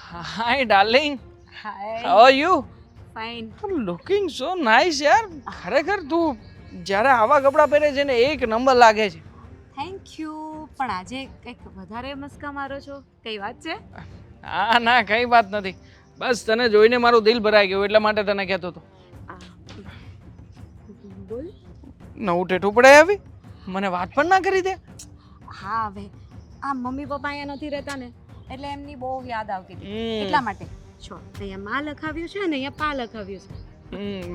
Hi, darling. Hi. How are you? Fine. You're looking so nice, યાર. ખરેખર તું જ્યારે આવા કપડાં પહેરે છે ને એક નંબર લાગે છે. Thank you. પણ આજે કંઈક વધારે મસ્કા મારો છો. કઈ વાત છે? ના ના કઈ વાત નથી. બસ તને જોઈને મારું દિલ ભરાઈ ગયું એટલા માટે તને કહેતો હતો. આ, બોલ. નવું ટેટુ પડાઈ આવી? મને વાત પણ ના કરી દે. હા હવે આ મમ્મી પપ્પા અહીંયા નથી રહેતા ને એટલે એમની બહુ યાદ આવતી હતી હમ. એટલા માટે જો અહીંયા માં લખાવ્યું છે ને અહીંયા પા લખાવ્યું છે.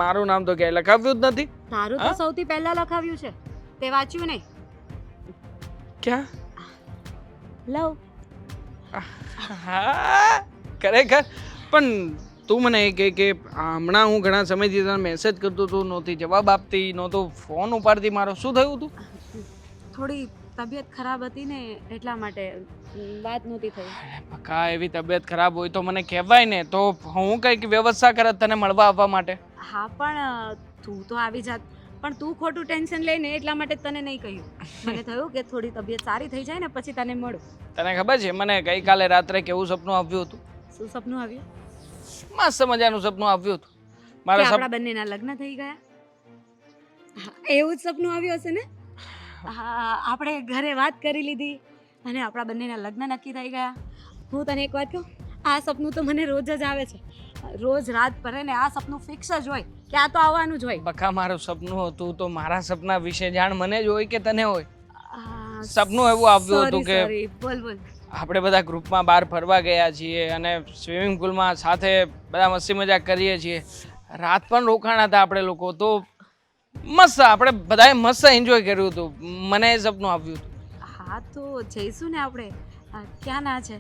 મારું નામ તો ક્યાંય લખાવ્યું જ નથી. તારું તો સૌથી પહેલા લખાવ્યું છે તે વાંચ્યું નહીં. ક્યાં? લવ. હા ખરેખર પણ તું મને એ કહે કે હમણાં હું ઘણા સમયથી તને મેસેજ કરતો હતો નહોતી જવાબ આપતી નહોતો ફોન ઉપાડતી મારો શું થયું હતું? થોડી તબિયત ખરાબ હતી ને એટલા માટે વાત નહોતી થઈ. પક્કા એવી તબિયત ખરાબ હોય તો મને કહેવાય ને તો હું કંઈક વ્યવસ્થા કરત તને મળવા આવવા માટે. હા પણ તું તો આવી જાત પણ તું ખોટું ટેન્શન લઈને એટલા માટે તને નહીં કહ્યું. મને થયું કે થોડી તબિયત સારી થઈ જાય ને પછી તને મળું. તને ખબર છે મને ગઈકાલે રાત્રે કેવું સપનું આવ્યું હતું? શું સપનું આવ્યું? મસ્ત મજાનું સપનું આવ્યું હતું. કે મારા આપણા બંનેના લગ્ન થઈ ગયા? હા, એવું જ સપનું આવ્યું હશે ને? હા આપણે ઘરે વાત કરી લીધી અને આપણા બંનેના લગ્ન નક્કી થઈ ગયા. હું તને એક વાત કહું, આ સપનું તો મને રોજ જ આવે છે. રોજ રાત પડે ને આ સપનું ફિક્સ જ હોય કે આ તો આવવાનું જ હોય. બકા મારું સપનું હતું તો મારા સપના વિશે જાણ મને જ હોય કે તને હોય? આ, સપનું એવું આવ્યું હતું કે sorry, બોલ બોલ. આપણે બધા ગ્રુપમાં બહાર ફરવા ગયા છીએ અને સ્વિમિંગ પુલમાં સાથે બધા મસ્તી મજાક કરીએ છીએ. રાત પણ રોકાણા હતા આપણે લોકો તો મસ્ત આપણે બધાએ મસ્ત એન્જોય કર્યું હતું. મને એ સપનું આવ્યું હતું. હા તો જઈશું ને આપણે. ક્યાં ના છે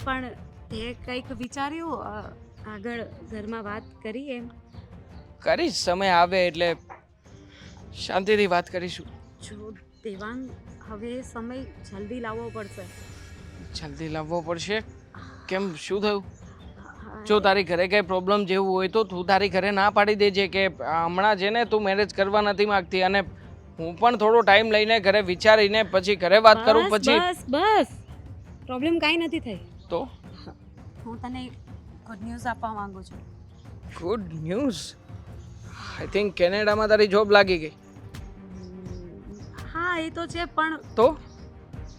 પણ તે કંઈક વિચાર્યું આગળ ઘરમાં વાત કરી એમ? કરીશ સમય આવે એટલે શાંતિથી વાત કરીશું. જો દેવાંગ હવે સમય જલ્દી લાવવો પડશે. જલ્દી લાવવો પડશે? કેમ શું થયું? જો તારી ઘરે કંઈ પ્રોબ્લેમ જેવું હોય તો તું તારી ઘરે ના પાડી દેજે કે હમણાં છે ને તું મેરેજ કરવા નથી માંગતી અને હું પણ થોડો ટાઈમ લઈને ઘરે વિચારીને પછી ઘરે વાત કરું પછી બસ બસ પ્રોબ્લેમ કાંઈ નથી થઈ. તો હું તને ગુડ ન્યૂઝ આપવા માંગુ છું. Good news? આઈ થિંક કેનેડામાં તારી જોબ લાગી ગઈ. હા એ તો છે પણ તો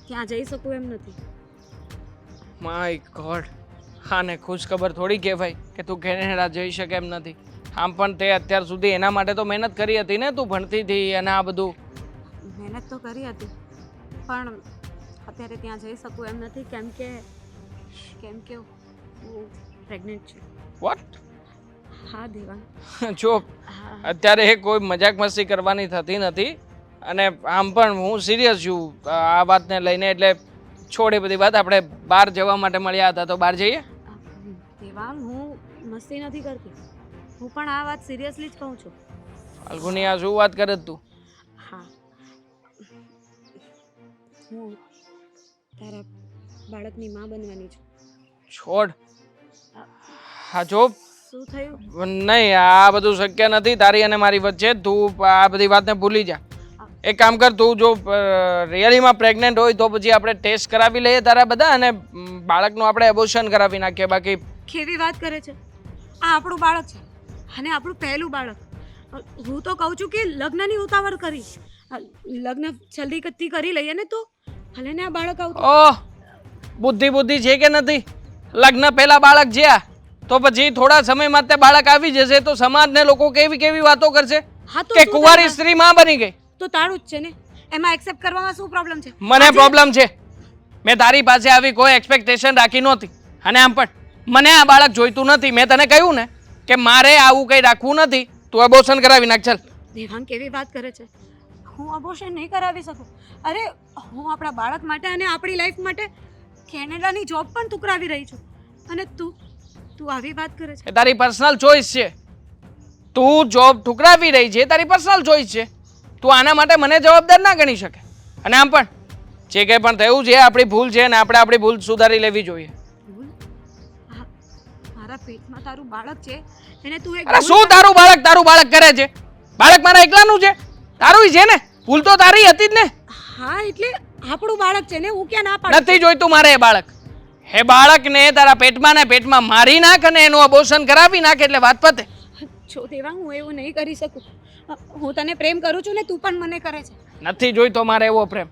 ત્યાં જઈ શકું એમ નથી. માય ગોડ, આને ખુશ ખબર થોડી કહેવાય કે તું કેનેડા જઈ શકે એમ નથી. આમ પણ તે અત્યાર સુધી એના માટે તો મહેનત કરી હતી ને, તું ભણતી હતી અને આ બધું. મહેનત તો કરી હતી પણ અત્યારે ત્યાં જઈ શકું એમ નથી કેમ કે હું પ્રેગ્નન્ટ છું. વોટ? હા દેવાંગ. જો હા અત્યારે એ કોઈ મજાક મસ્તી કરવાની થતી નથી અને આમ પણ હું સિરિયસ છું આ વાતને લઈને એટલે છોડ એ બધી વાત. આપણે બહાર જવા માટે મળ્યા હતા તો બહાર જઈએ. દેવાંગ હું મસ્તી નથી કરતી. હું પણ આ વાત સિરિયસલી જ કહું છું. ફાલ્ગુની આ શું વાત કરે છે તું? હા હું તારા બાળકની માં બનવાની છું. છોડ. હા જો શું થયું? નહીં આ બધું શક્ય નથી તારી અને મારી વચ્ચે. તું આ બધી વાતને ભૂલી જા. એક કામ કર, તું જો રિયલીમાં પ્રેગ્નન્ટ હોય તો પછી આપણે ટેસ્ટ કરાવી લઈએ તારા બધા અને બાળકનું આપણે એબોર્શન કરાવી નાખીએ. બાકી કેવી વાત કરે છે? આ આપણું બાળક છે અને આપણું પહેલું બાળક. હું તો કહું છું કે લગ્નની ઉતાવળ કરી. લગ્ન જલ્દી કરી લઈએ ને તો ભલે ને આ બાળક આવતું. ઓહ, બુદ્ધિ છે કે નથી? લગ્ન પહેલા બાળક જ્યાં તો પછી થોડા સમયમાં તે બાળક આવી જશે તો સમાજને લોકો કેવી વાતો કરશે હા તો કે શું કુંવારી થયું? સ્ત્રી માં બની ગઈ. તો તારું જ છે ને, એમાં એક્સેપ્ટ કરવામાં શું પ્રોબ્લેમ છે? મને પ્રોબ્લેમ છે. મેં તારી પાસે આવી કોઈ એક્સપેક્ટેશન રાખી નહોતી અને આમ પણ મને આ બાળક જોઈતું નથી. મેં તને કહ્યું ને કે મારે આવું કંઈ રાખવું નથી. તું એબોર્શન કરાવી નાખ ચાલ. દેવાંગ કેવી વાત કરે છે? હું અબોર્શન નહીં કરાવી શકું. અરે હું આપણા બાળક માટે અને આપણી લાઈફ માટે કેનેડાની જોબ પણ ટુકરાવી રહી છું અને તું આવી વાત કરે છે? એ તારી પર્સનલ ચોઈસ છે. તું જોબ ઠુકરાવી રહી છે તારી પર્સનલ ચોઈસ છે. તું આના માટે મને જવાબદાર ના ગણી શકે. અને આમ પણ જે કંઈ પણ થયું છે આપણી ભૂલ છે અને આપણે આપણી ભૂલ સુધારી લેવી જોઈએ. ભૂલ? મારા પેટમાં તારું બાળક છે એને તું એક અરે શું તારું બાળક કરે છે? બાળક મારા એકલાનું છે? તારું છે ને? ભૂલ તો તારી હતી જ ને. હા એટલે આપણું બાળક છે ને, હું ક્યાં ના પાડું? નથી જોઈતું મારે એ બાળક. હે બાળકને તારા પેટમાં ને પેટમાં મારી નાખ અને એનું અબોર્શન કરાવી નાખ એટલે વાત પતે. જો દેવાંગ, હું એવું નહીં કરી શકું. હું તને પ્રેમ કરું છું ને, તું પણ મને કરે છે. નથી જોઈતો મારે એવો પ્રેમ.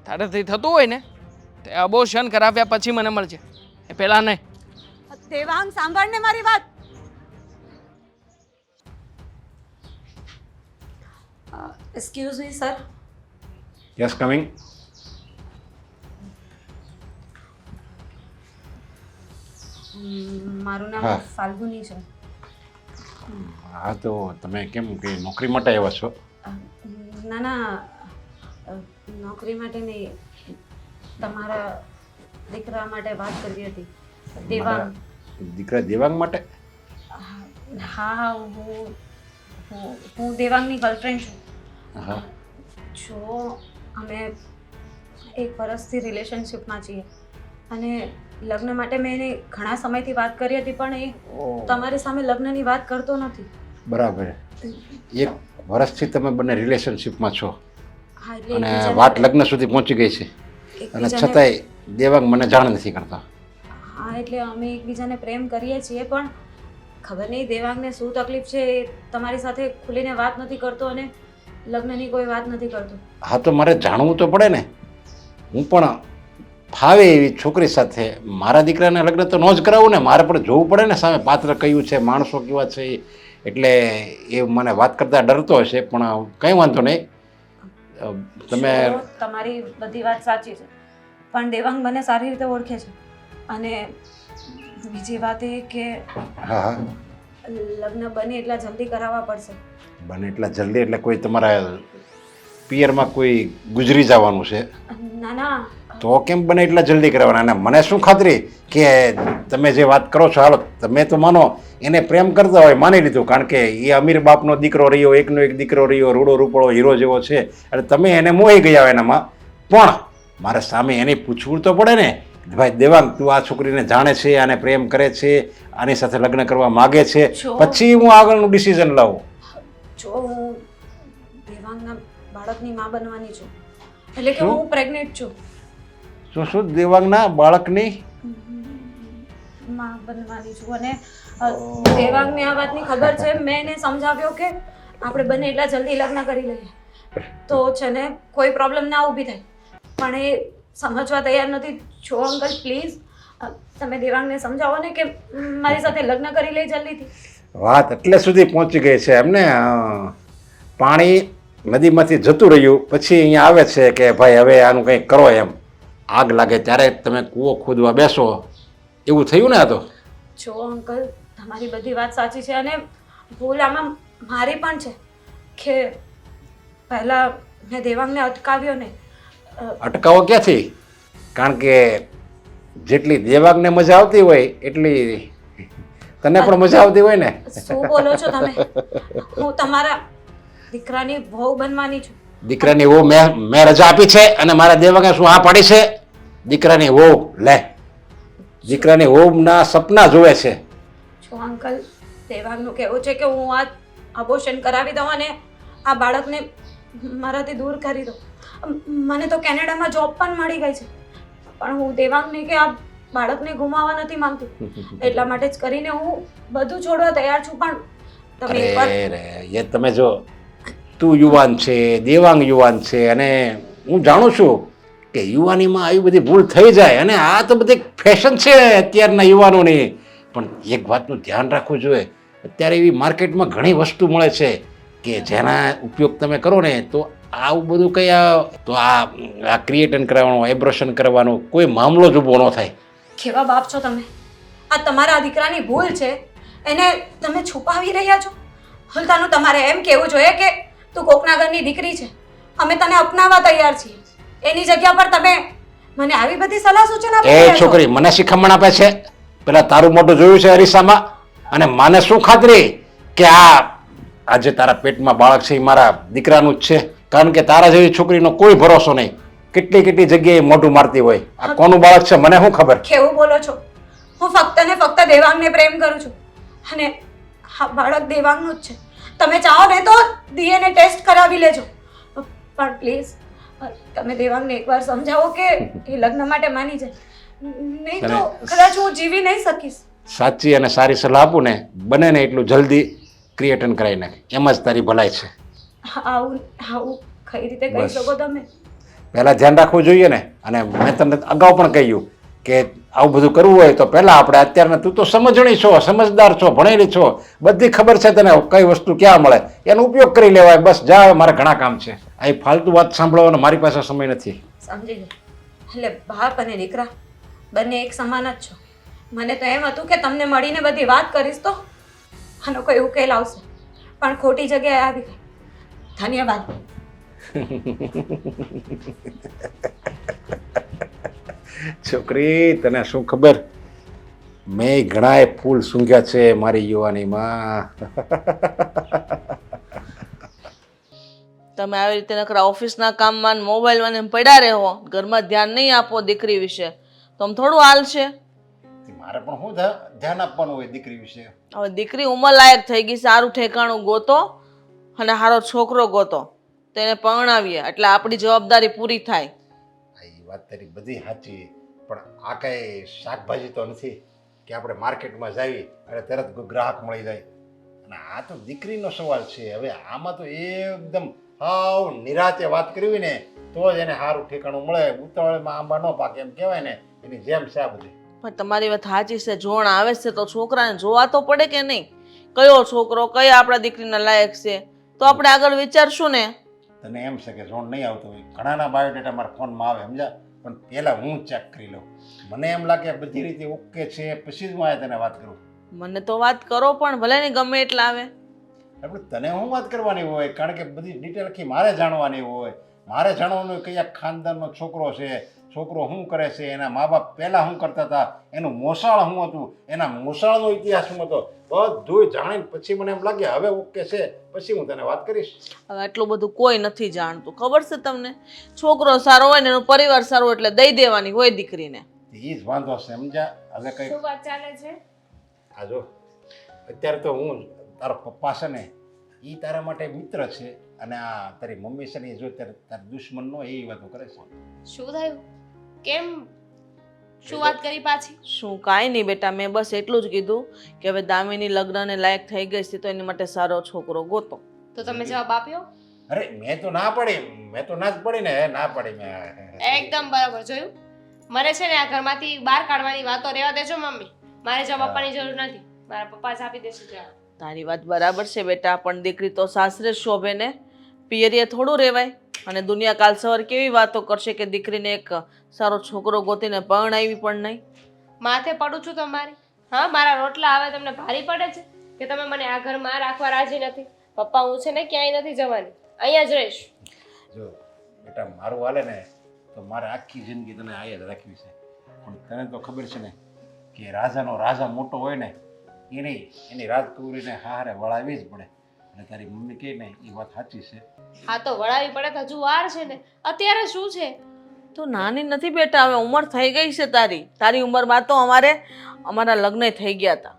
તારાથી થતું હોય ને તે અબોર્શન કરાવ્યા પછી મને મળજે, એ પહેલાં નહીં. દેવાંગ, સાંભળ ને મારી વાત. Excuse me sir. Yes coming. મારું નામ હા. ફાલ્ગુની છે. હા તો તમે કેમ કે નોકરી માટે આવ્યા છો? ના ના, નોકરી માટે નહીં, તમારા દીકરા માટે વાત કરવી હતી. દેવાંગ. મારા દીકરા દેવાંગ માટે? હા, હું દેવાંગની ગર્લફ્રેન્ડ છું. હા. જો અમે 1 વર્ષથી રિલેશનશિપમાં છીએ અને લગ્ન માટે મેં એને ઘણા સમયથી વાત કરી હતી, પણ એ તમારી સામે લગ્નની વાત કરતો નથી. બરાબર. 1 વર્ષથી તમે બંને રિલેશનશિપમાં છો હા, એટલે અને એકબીજાને વાત લગ્ન સુધી પહોંચી ગઈ છે અને એકબીજાને- છતાંય દેવાંગ મને જાણ નથી કરતા. હા, એટલે અમે એકબીજાને પ્રેમ કરીએ છીએ, પણ ખબર નહીં દેવાંગને શું તકલીફ છે, એ તમારી સાથે ખુલીને વાત નથી કરતો અને લગ્નની કોઈ વાત નથી કરતો. હા તો મારે જાણવું તો પડે ને. હું પણ ફાવે એવી છોકરી સાથે મારા દીકરાને લગ્ન તો ન જ કરાવું ને. મારે પણ જોવું પડે ને સામે પાત્ર કયું છે, માણસો કેવા છે. એટલે એ મને વાત કરતા ડરતો હશે, પણ કંઈ વાંધો નહીં. તમે જો, તમારી બધી વાત સાચી છે, પણ દેવાંગ મને સારી રીતે ઓળખે છે અને બીજી વાત એ કે હા હા લગ્ન બને એટલા જલ્દી કરાવવા પડશે. બને એટલા જલ્દી એટલે કોઈ તમારા પિયરમાં કોઈ ગુજરી જવાનું છે? ના ના, તો કેમ બને એટલા જલ્દી કરવાના? અને મને શું ખાતરી કે તમે જે વાત કરો છો, હાલો તમે તો માનો એને પ્રેમ કરતા હોય, માની લીધું, કારણ કે એ અમીર બાપનો દીકરો રહ્યો, એકનો એક દીકરો રહ્યો, રૂડો રૂપડો હીરો જેવો છે, અને તમે એને મોહી ગયા હોય એનામાં. પણ મારે સામે એને પૂછવું તો પડે ને, ભાઈ દેવાંગ, તું આ છોકરીને જાણે છે, આને પ્રેમ કરે છે, આની સાથે લગ્ન કરવા માગે છે, જો. પછી હું આગળનું ડિસિઝન લાવું. જો હું દેવાંગના બાળકની માં બનવાની છું, એટલે કે શું? હું પ્રેગ્નેન્ટ છું. શું દેવાંગના બાળકની માં બનવાની છું અને દેવાંગને આ વાતની ખબર છે. મેં એને સમજાવ્યો કે આપણે બંને એટલા જલ્દી લગ્ન કરી લઈએ તો છે ને કોઈ પ્રોબ્લેમ ના ઊભી થાય, પણ એ સમજવા તૈયાર નથી. જો અંકલ પ્લીઝ, તમે દેવાંગને સમજાવો ને કે મારી સાથે લગ્ન કરી લે જલ્દીથી. વાત એટલે સુધી પહોંચી ગઈ છે એમને. પાણી નદીમાંથી જતું રહ્યું પછી અહીંયા આવે છે કે ભાઈ હવે આનું કંઈક કરો એમ. આગ લાગે ત્યારે તમે કૂવો ખોદવા બેસો, એવું થયું ને? આ તો જો અંકલ, તમારી બધી વાત સાચી છે અને ભૂલ આમાં મારી પણ છે કે પહેલાં મેં દેવાંગને અટકાવ્યો નહીં. અટકાવો ક્યાંથી? કારણ કે જેટલી દેવાંગને મજા આવતી હોય એટલી તને પણ મજા આવતી હોય ને. શું બોલો છો તમે? હું તમારા દીકરાની વહુ બનવાની છું. દીકરાની વહુ મેં રજા આપી છે અને મારા દેવાંગે શું હા પાડી છે? દીકરાની વહુ લે, દીકરાની વહુના સપના જોવે છે. જો અંકલ, દેવાંગનું કહેવું છે કે હું આ અબોર્શન કરાવી દઉં અને આ બાળકને મારાથી દૂર કરી દઉં. મને તો કેનેડામાં જોબ પણ મળી ગઈ છે, પણ હું દેવાંગને કે આ બાળકને ગુમાવવા નથી માંગતી. એટલા માટે જ કરીને હું બધું છોડવા તૈયાર છું. પણ તમે એકવાર અરે એ તમે જો, તું યુવાન છે, દેવાંગ યુવાન છે, અને હું જાણું છું કે યુવાનીમાં આવી બધી ભૂલ થઈ જાય, અને આ તો બધી ફેશન છે અત્યારના યુવાનોની. પણ એક વાતનું ધ્યાન રાખવું જોઈએ, અત્યારે એવી માર્કેટમાં ઘણી વસ્તુ મળે છે કે જેના ઉપયોગ તમે કરો ને તો આવું બધું કંઈ તો આ ક્રિએટન કરવાનું, એબ્રોશન કરવાનું કોઈ મામલો જ ઊભો ન થાય. કેવા બાપ છો તમે? આ તમારા દીકરાની ભૂલ છે, એને તમે છુપાવી રહ્યા છો. હલતાનું તમારે એમ કહેવું જોઈએ કે તું કોકના ઘરની દીકરી છે, અમે તને અપનાવવા તૈયાર છીએ. એની જગ્યા પર તમે મને આવી બધી સલાહ સૂચન આપી એ રહ્યા છો. છોકરી મને શિખામણ આપે છે. પેલા તારું મોઢું જોયું છે અરીસામાં? અને મને શું ખાતરી કે આજે તારા પેટમાં બાળક છે એ મારા દીકરાનું જ છે? કારણ કે તારા જેવી છોકરીનો કોઈ ભરોસો નહીં. કેટલી કેટલી જગ્યાએ મોઢું મારતી હોય. આ કોનું બાળક છે મને શું ખબર? કેવું બોલો છો? હું ફક્ત ને ફક્ત દેવાંગને પ્રેમ કરું છું અને આ બાળક દેવાંગનું જ છે. તમે ચાહો ને તો ડીએનએ ટેસ્ટ કરાવી લેજો, પણ પ્લીઝ તમે દેવાંગને એકવાર સમજાવો કે એ લગ્ન માટે માની જાય, નહીં તો કદાચ હું જીવી નહીં શકીશ. સાચી અને સારી સલાહ આપું ને, બને ને એટલું જલ્દી ક્રિએટન કરાવી નાખ, એમ જ તારી ભલાઈ છે. આવું આવું કઈ રીતે કહી બસ. શકો તમે? પહેલાં ધ્યાન રાખવું જોઈએ ને. અને મેં તમને અગાઉ પણ કહ્યું કે આવું બધું કરવું હોય તો પહેલાં આપણે અત્યારના, તું તો સમજણી છો, સમજદાર છો, ભણેલી છો, બધી ખબર છે તને કઈ વસ્તુ ક્યાં મળે, એનો ઉપયોગ કરી લેવાય. બસ જા, હવે મારે ઘણા કામ છે. આ ફાલતુ વાત સાંભળવાનો મારી પાસે સમય નથી. સમજી ગઈ. એટલે બાપ અને દીકરા બંને એક સમાન જ છો. મને તો એમ હતું કે તમને મળીને બધી વાત કરીશ તો આનો કોઈ ઉકેલ આવશે, પણ ખોટી જગ્યાએ આવી ગઈ. ધન્યવાદ. છોકરી, તને શું ખબર, મેં ઘણાય ફૂલ સૂંઘ્યા છે મારી યુવાનીમાં. તમે આવી રીતે નકરા ઓફિસના કામમાં ને મોબાઈલમાં ને એમ પડ્યા રહો, ઘરમાં ધ્યાન નહીં આપો દીકરી વિશે, તો આમ થોડું હાલશે. મારે પણ શું ધ્યાન આપવાનું હોય દીકરી વિશે? હવે દીકરી ઉંમરલાયક થઈ ગઈ, સારું ઠેકાણું ગોતો અને સારો છોકરો ગોતો, તેને પરણાવીએ એટલે આપણી જવાબદારી પૂરી થાય. એ વાત તારી બધી સાચી, પણ આ કઈ શાકભાજી તો નથી કે આપણે માર્કેટમાં જઈએ અને તરત કોઈ ગ્રાહક મળી જાય. અને આ તો દીકરીનો સવાલ છે. હવે આમાં તો એકદમ હાવ નિરાતે વાત કરવી ને તો જ એને સારું ઠેકાણું મળે. ઉતાવળમાં આંબા ન પાકે એમ કહેવાય ને, એની જેમ છે આ બધી. પણ તમારી વાત સાચી છે, જોણ આવે છે તો છોકરાને જોવા તો પડે કે નહીં, કયો છોકરો કયા આપણા દીકરીના લાયક છે, તો આપણે આગળ વિચારશું ને. તને એમ છે કે જોણ નહીં આવતો હોય, ઘણાના બાયોડેટા મારા ફોનમાં આવે સમજા, પણ પહેલાં હું ચેક કરી લઉં. મને એમ લાગે બધી રીતે ઓકે છે, પછી જ હું આ તને વાત કરું. મને તો વાત કરો, પણ ભલે ને ગમે એટલા આવે. આપણે તને હું વાત કરવાની હોય, કારણ કે બધી ડિટેલ આખી મારે જાણવાની હોય. મારે જાણવાનું કયા ખાનદાનનો છોકરો છે, છોકરો શું કરે છે, એના મા બાપ પહેલાં શું કરતા હતા, એનું મોસાળ શું હતું, એના મોસાળનો ઇતિહાસ શું હતો, બધું જાણીને પછી મને એમ લાગે હવે ઓકે છે, પછી હું તને વાત કરીશ. હવે આટલું બધું કોઈ નથી જાણતું, ખબર છે તમને? છોકરો સારો હોય ને એનો પરિવાર સારો એટલે દઈ દેવાની હોય દીકરીને. એ જ વાંધો છે સમજ્યા. હવે કઈ શું વાત ચાલે છે? આ જો, અત્યારે તો હું તારો પપ્પા છે ને એ તારા માટે મિત્ર છે, અને આ તારી મમ્મી છે ને એ જો તારી દુશ્મન નો એ વાતો કરે છે. શું થયું? કેમ? શું વાત કરી પાછી? શું કાંઈ નહીં બેટા, મેં બસ એટલું જ કીધું કે હવે દામિની લગ્નને લાયક થઈ ગઈ છે તો એની માટે સારો છોકરો ગોતો. તો તમે જવાબ આપ્યો? અરે મેં તો ના પાડી, મેં તો ના જ પડી ને, ના પાડી મેં. એકદમ બરાબર. જોયું? મારે છે ને આ ઘરમાંથી બહાર કાઢવાની વાતો રહેવા દેજો મમ્મી. મારે જવાબ આપવાની જરૂર નથી, મારા પપ્પા જ આપી દેશે જવાબ. તારી વાત બરાબર છે બેટા, પણ દીકરી તો સાસરે જ શોભે ને, પિયરીએ થોડું રહેવાય. અને દુનિયા કાલ સવાર કેવી વાતો કરશે કે દીકરીને એક સારો છોકરો ગોતીને પરણાવી પણ નહીં. માથે પડું છું તમારી? હા, મારા રોટલા આવે તમને ભારી પડે છે કે તમે મને આ ઘરમાં રાખવા રાજી નથી? પપ્પા, હું છે ને ક્યાંય નથી જવાની, અહીંયા જ રહીશ. જો બેટા, મારું હાલે ને તો મારે આખી જિંદગી તને આયા જ રાખવી છે. પણ તને તો ખબર છે ને કે રાજાનો રાજા મોટો હોય ને એની રાજકુમારીને હારે વળાવી જ પડે. અને તારી મમ્મી કહે ને એ વાત સાચી છે. હા, તો વળાવી પડે તો હજુ વાર છે ને. અત્યારે શું છે? તો નાની નથી બેટા, હવે ઉંમર થઈ ગઈ છે તારી ઉંમરમાં તો અમારા લગ્ન થઈ ગયા હતા.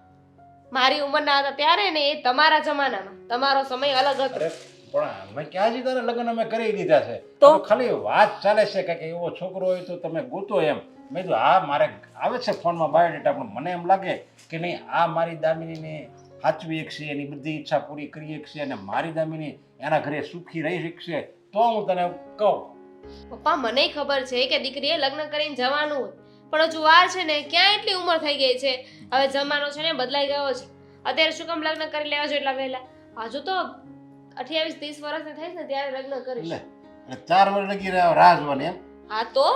મારી ઉંમરના હતા ત્યારે ને, એ તમારા જમાનામાં. તમારો સમય અલગ હતો. અરે પણ અમે ક્યાં જ તારા લગ્ન અમે કરી દીધા છે. તો? તો ખાલી વાત ચાલે છે કે એવો છોકરો હોય તો તમે ગોતો એમ. મેં કીધું હા, મારે આવે છે ફોનમાં બાયોડેટા, પણ મને એમ લાગે કે નહીં આ મારી દામિનીને સાચવી શકશે, એની બધી ઈચ્છા પૂરી કરી શકશે, અને મારી દામિની એના ઘરે સુખી રહી શકશે, તો હું તને કહું. પપ્પા, મને ખબર છે કે દીકરીએ લગ્ન કરીને જવાનું હોય, પણ હજુ વાર છે ને. ક્યાં એટલી ઉંમર થઈ ગઈ છે? હવે જમાનો છે ને બદલાઈ ગયો છે. અત્યારે શું કામ લગ્ન કરી લેવા છો એટલા વહેલા? હજુ તો 28-30 વર્ષની થઈશ ને ત્યારે લગ્ન કરીશ. લે, અને 4 વર્ષ લગી રાહ જોવાની એમ? હા તો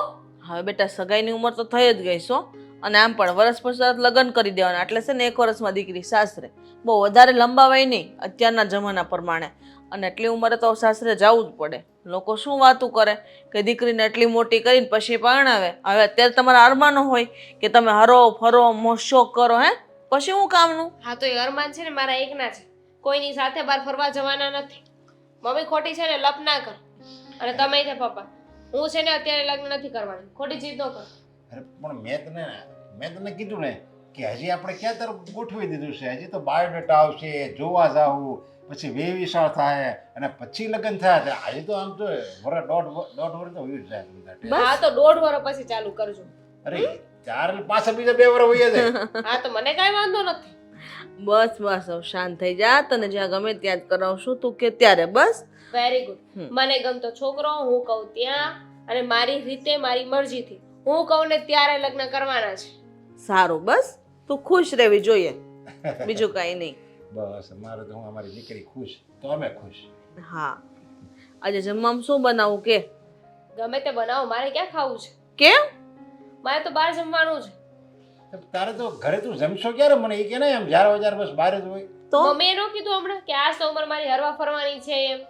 હવે બેટા સગાઈની ઉંમર તો થઈ જ ગઈ છો, અને આમ પણ વર્ષ પછી લગ્ન કરી દેવાના, એટલે છે ને 1 વર્ષમાં દીકરી સાસરે. બહુ વધારે લંબાવાય નહીં અત્યારના જમાના પ્રમાણે, અને એટલી ઉંમરે તો સાસરે જવું જ પડે. લોકો શું વાતું કરે કે દીકરીને એટલી મોટી કરીને પછી પરણાવે. હવે અત્યારે તમારા અરમાનો હોય કે તમે હરો ફરો મોજ-શોખ કરો, હે પછી હું કામનું? હા, તો એ અરમાન છે ને મારા એકના છે, કોઈની સાથે બહાર ફરવા જવાના નથી. મમ્મી ખોટી છે ને લપ ના કર. અને તમે છે પપ્પા, હું છે ને અત્યારે લગ્ન નથી કરવાની, ખોટી જીદ ન કર. અરે પણ મેં તને કીધું ને કે હજી આપણે ક્યાં તરફ ગોઠવી દીધું છે. હજી તો બાયોડેટા આવશે, જોવા જાવું, પછી વિશાળ થાય અને પછી લગ્ન થાય તો આજે તો આમ તો વર્ષ દોઢ વર્ષ તો હોય જ જાય બધા. હા તો 1.5 વર્ષ પછી ચાલુ કરજો. અરે ચાર પાછા બીજા 2 વર્ષ હોય જાય. હા તો મને કાંઈ વાંધો નથી. બસ બસ હવે શાંત થઈ જા, તને જ્યાં ગમે ત્યાં જ કરાવશું, તું કે ત્યારે બસ. Very good. મને ગમતો છોકરો હું કહું ત્યાં, અને મારી રીતે મારી મરજીથી હું કહું ને ત્યારે લગ્ન કરવાના છે. સારું, બસ તું ખુશ રહેવી જોઈએ, બીજું કાંઈ નહીં. બસ મારે તો હું અમારી દીકરી ખુશ તો અમે ખુશ. હા, આજે જમવામાં શું બનાવું કે? ગમે તે બનાવો, મારે ક્યાં ખાવું છે? કેમ? મારે તો બહાર જમવાનું છે. તારે તો ઘરે તું જમશો ક્યારે? મને એ કે નહીં એમ જ્યારે બસ બહાર જ હોય. તો મમ્મીએ ન કીધું હમણાં કે આ ઉંમર મારી હરવા ફરવાની છે એમ?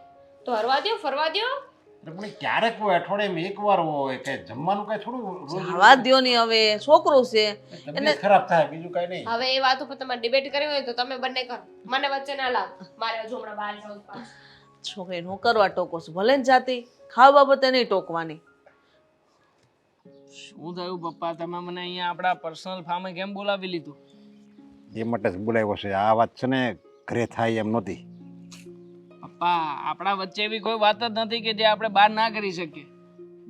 તો હરવા દ્યો, ફરવા દ્યો. પણ એ ક્યારેક હોય, અઠવાડિયામાં એકવાર હોય, કે જમવાનું કઈ થોડું રોજ જવા દ્યો ની, હવે છોકરું છે. તબિયત ખરાબ થાય બીજું કઈ નહીં. હવે એ વાત ઉપર તમારે ડિબેટ કરવી હોય તો તમે બંને કરો, મને વચ્ચે ના લાવો. મારે હજુ હમણાં બહાર જવું પાછું. છોકરીને હું કરવા ટોકો છું? ભલે ને જાતી, ખાવા બાબતે નહીં ટોકવાની. શું થયું પપ્પા, તમે મને અહીંયા આપણા પર્સનલ ફાર્મે કેમ બોલાવી લીધું? એ માટે જ બોલાવ્યો છે. આ વાત છે ને ઘરે થાય એમ નહોતી. પપ્પા, આપણા વચ્ચે એવી કોઈ વાત જ નથી કે જે આપણે બહાર ના કરી શકીએ.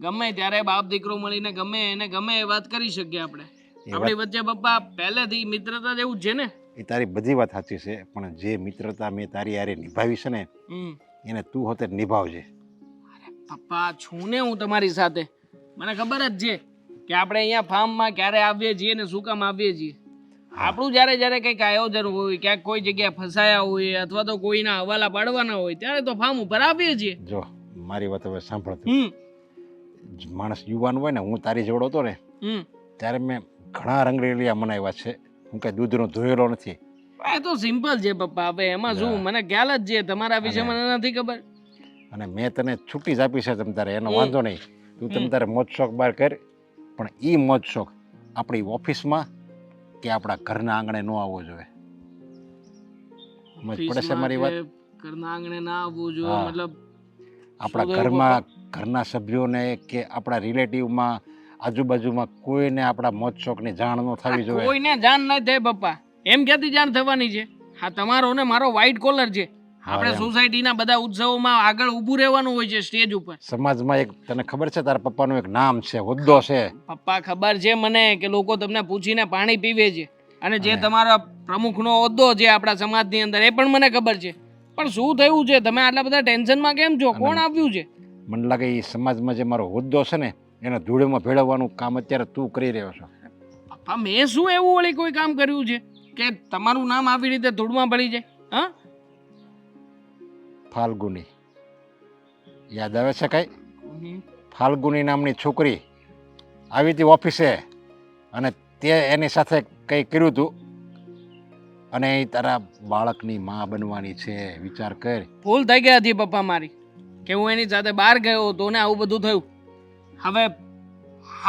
ગમે ત્યારે બાપ દીકરો મળીને ગમે એને ગમે એ વાત કરી શકીએ આપણે. આપણી વચ્ચે પપ્પા પહેલેથી મિત્રતા જેવું જ છે ને. એ તારી બધી વાત સાચી છે, પણ જે મિત્રતા મેં તારી હારે નિભાવી છે ને એને તું હોતે નિભાવજે. પપ્પા, છું ને હું તમારી સાથે. મને ખબર જ છે કે આપણે અહીંયા ફાર્મમાં ક્યારે આવીએ છીએ ને શું કામ આવીએ છીએ. આપણું જ્યારે કંઈક આયોજન હોય, ક્યાંક કોઈ જગ્યાએ ફસાયા હોય અથવા તો કોઈના હવાલા પાડવાના હોય ત્યારે તો ફાર્મ ઉપર આવીએ છીએ. જો મારી વાત હવે સાંભળ તું. માણસ યુવાન હોય ને, હું તારી જોડો હતો ને ત્યારે મેં ઘણા રંગરેલિયા મનાવ્યા છે. હું કઈ દૂધનો ધોયેલો નથી. એ તો સિમ્પલ છે પપ્પા. હવે એમાં શું, મને ખ્યાલ જ છે. તમારા વિશે મને નથી ખબર. અને મેં તને છૂટી જ આપી છે તમ તારે, એનો વાંધો નહીં. તું તમ તારે મોજ શોખ બહાર કર, પણ એ મોજ શોખ આપણી ઓફિસમાં કે આપણા ઘરના આંગણે ન આવવો જોઈએ. સમજ પડે છે મારી વાત? ઘરના આંગણે ના આવવું જોઈએ મતલબ આપણા ઘરમાં ઘરના સભ્યોને કે આપણા રિલેટિવમાં આજુબાજુમાં કોઈને આપણા મોજ શોખની જાણ ન થવી જોઈએ. કોઈને જાણ ન થાય પપ્પા. એમ ક્યાંથી જાણ થવાની છે? હા, તમારો ને મારો વ્હાઈટ કોલર છે. આપણે સોસાયટીના બધા ઉત્સવોમાં આગળ ઊભું રહેવાનું હોય છે, સ્ટેજ ઉપર. સમાજમાં એક તને ખબર છે તારા પપ્પાનું એક નામ છે, હોદ્દો છે? પપ્પા ખબર છે મને કે લોકો તમને પૂછીને પાણી પીવે છે, અને જે તમારા પ્રમુખનો હોદ્દો છે આપણા સમાજની અંદર એ પણ મને ખબર છે. પણ શું થયું છે? તમે આટલા બધા ટેન્શનમાં કેમ છો? કોણ આવ્યું છે? મને લાગે એ સમાજમાં જે મારો હોદ્દો છે ને એને ધૂળેમાં ભેળવવાનું કામ અત્યારે તું કરી રહ્યો છો. પપ્પા, મેં શું એવું વળી કોઈ કામ કર્યું છે કે તમારું નામ આવી રીતે ધૂળમાં ભળી જાય? હા, ફાલ્ગુની યાદ આવે છે કઈ? ફાલ્ગુની નામની છોકરી આવી હતી ઓફિસે અને તે એની સાથે કંઈ કર્યું હતું અને એ તારા બાળકની માં બનવાની છે. વિચાર કર. ભૂલ થઈ ગઈ હતી પપ્પા મારી કે હું એની સાથે બહાર ગયો હતો ને આવું બધું થયું. હવે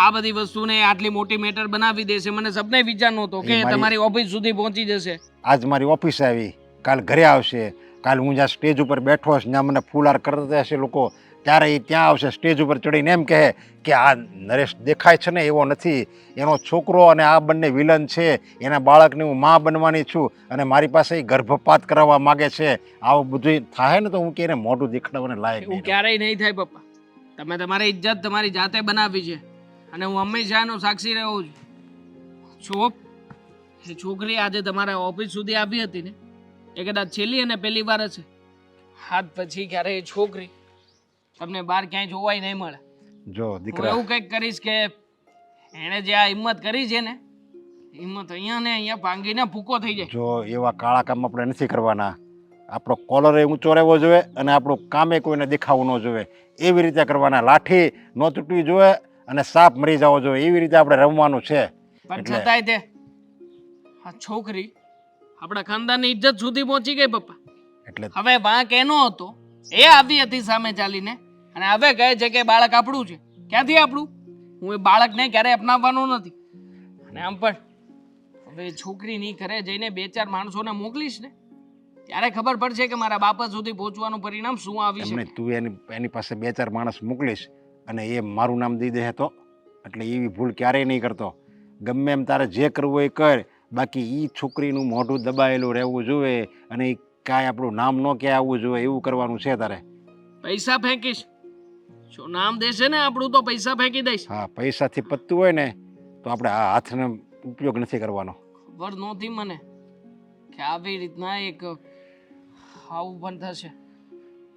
આ બધી વસ્તુને આટલી મોટી મેટર બનાવી દેશે, મને સપને વિચાર નહોતો કે તમારી ઓફિસ સુધી પહોંચી જશે. આજ મારી ઓફિસ આવી, કાલ ઘરે આવશે, કાલ હું જ્યાં સ્ટેજ ઉપર બેઠો હશે ત્યાં મને ફૂલાર કરતા હશે લોકો, ત્યારે એ ત્યાં આવશે સ્ટેજ ઉપર ચડીને એમ કહે કે આ નરેશ દેખાય છે ને એવો નથી, એનો છોકરો, અને આ બંને વિલન છે, એના બાળકની હું માં બનવાની છું અને મારી પાસે એ ગર્ભપાત કરાવવા માગે છે. આવું બધું થાય ને તો હું કે એને મોઢું દેખાડવાને લાયક નહીં. ક્યારેય નહીં થાય પપ્પા. તમે તમારી ઇજ્જત તમારી જાતે બનાવી છે અને હું હંમેશા એનો સાક્ષી રહ્યો છું. એ છોકરી આજે તમારા ઓફિસ સુધી આવી હતી ને, એ કદાચ છેલ્લી અને પહેલી વાર હશે. હાથ પછી ક્યારે એ છોકરી તમને બહાર ક્યાંય જોવાય નહીં મળે. જો દીકરા, એવું કંઈક કરીશ કે એણે જે આ હિંમત કરી છે ને, હિંમત અહીંયા ને અહીંયા ભાંગીને ભૂકો થઈ જાય. જો એવા કાળા કામ આપણે નથી કરવાના. આપણો કોલર એ ઊંચો રહેવો જોઈએ અને આપણું કામે કોઈને દેખાવું ન જોઈએ. એવી રીતે કરવાના. લાઠી ન તૂટવી જોઈએ અને સાપ મરી જવો જોઈએ. એવી રીતે આપણે રમવાનું છે. પણ છતાંય તે આ છોકરી આપણા ખાનદાનની ઇજ્જત સુધી પહોંચી ગઈ પપ્પા. એટલે હવે વાંક એનો હતો, એ આવી હતી સામે ચાલીને અને હવે કહે છે કે બાળક આપણું છે. ક્યાંથી આપણું? હું એ બાળકને ક્યારેય અપનાવવાનો નથી. અને આમ પણ હવે છોકરીની ઘરે જઈને 2-4 માણસોને મોકલીશ ને ત્યારે ખબર પડશે કે મારા બાપા સુધી પહોંચવાનું પરિણામ શું આવી છે. તું એની પાસે 2-4 માણસ મોકલીશ અને એ મારું નામ દઈ દે તો એટલે એવી ભૂલ ક્યારેય નહીં કરતો. ગમે એમ તારે જે કરવું હોય એ કર, બાકી એ છોકરીનું મોઢું દબાયેલું રહેવું જોઈએ અને એ કાંઈ આપણું નામ ન ક્યાં આવવું જોઈએ એવું કરવાનું છે તારે. પૈસા ફેંકીશ જો નામ દેશે ને આપણું તો પૈસા ફેંકી દઈશ. હા, પૈસાથી પતતું હોય ને તો આપણે આ હાથનો ઉપયોગ નથી કરવાનો. ખબર નહોતી મને કે આવી રીતના એક આવું પણ થશે.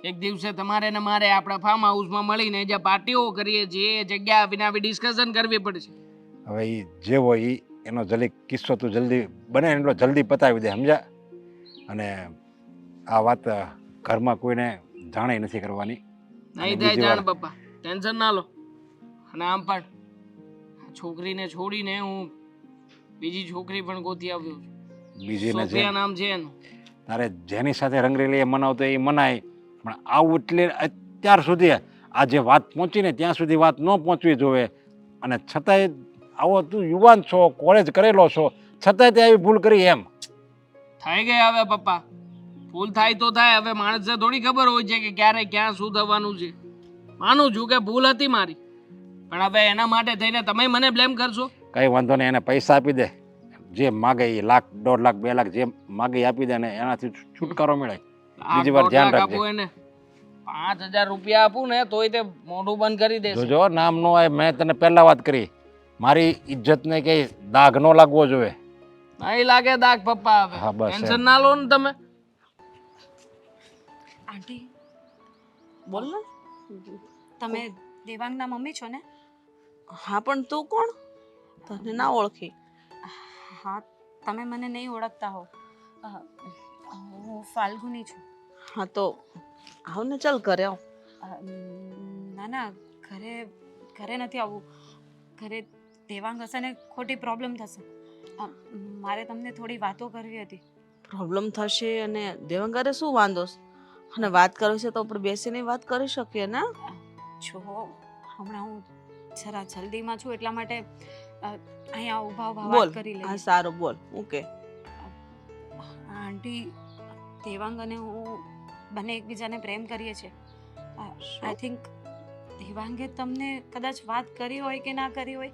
એક દિવસે તમારે ને મારે આપણા ફાર્મ હાઉસમાં મળીને જે પાર્ટીઓ કરીએ છીએ એ જગ્યા આવીને આવી ડિસ્કશન કરવી પડશે. હવે એ જે હોય એ એનો જલ્દી કિસ્સો તું જલ્દી બને એટલો જલ્દી પતાવી દે, સમજ્યા? અને આ વાત ઘરમાં કોઈને જાણે નથી કરવાની. અને નહીં થાય બીજી જાણ વાર પપ્પા, ટેન્શન ના લો. અને આમ પણ આ છોકરીને છોડીને હું બીજી છોકરી પણ ગોતી આવ્યો છું. બીજીને જે સોફિયા નામ છે એનું. તારે જેની સાથે રંગરેલી એ મનાવતો એ મનાય, પણ આવું એટલે અત્યાર સુધી આ જે વાત પહોંચી ને ત્યાં સુધી વાત ન પહોંચવી જોવે. અને છતાંય આવો તું યુવાન છો, કોલેજ કરેલો છો, છતાંય તે આવી ભૂલ કરી એમ. થઈ ગઈ હવે પપ્પા, ભૂલ થાય તો થાય. હવે માણસને થોડી ખબર હોય છે કે ક્યારે ક્યાં શું થવાનું છે. માનું છું કે ભૂલ હતી મારી, પણ હવે એના માટે થઈને તમે મને બ્લેમ કરશો? કંઈ વાંધો નહીં, એને પૈસા આપી દે. જે માગે એ 1,00,000, 1.5 લાખ, 2 લાખ જે માગે એ આપી દે ને એનાથી છુટકારો મળે. બીજી વાર ધ્યાન રાખજે. આપું એને 5,000 રૂપિયા આપું ને તોય તે મોઢું બંધ કરી દેશે. જોજો નામ નો આવે. મેં તને પહેલા વાત કરી, મારી ઇજ્જતને કઈ દાગ ન લાગવો જોઈએ. નહીં લાગે દાગ પપ્પા. હવે હા, બસ ટેન્શન એમ. ના લો ને તમે. આંટી, બોલ ને. તમે દેવાંગના મમ્મી છો ને? હા, પણ તું કોણ? તને ના ઓળખી. હા, તમે મને નહીં ઓળખતા હો. હું ફાલ્ગુની છું. હા તો આવ ને, ચાલ ઘરે આવ. ના ના, ઘરે નથી આવવું. ઘરે દેવાંગ હશે ને ખોટી પ્રોબ્લેમ થશે. મારે તમને થોડી વાતો કરવી હતી. પ્રોબ્લેમ થશે અને દેવાંગરે શું વાંધો છે? અને વાત કરવી છે તો આપણે બેસીને વાત કરી શકીએ ને. જો હમણાં હું જરા જલ્દીમાં છું એટલા માટે અહીંયા ઊભા ઊભા બોલ. વાત કરી હા લઈએ. સારું, બોલ. ઓકે. આંટી, દેવાંગ અને હું બંને એકબીજાને પ્રેમ કરીએ છીએ. આઈ થિંક દેવાંગે તમને કદાચ વાત કરી હોય કે ના કરી હોય,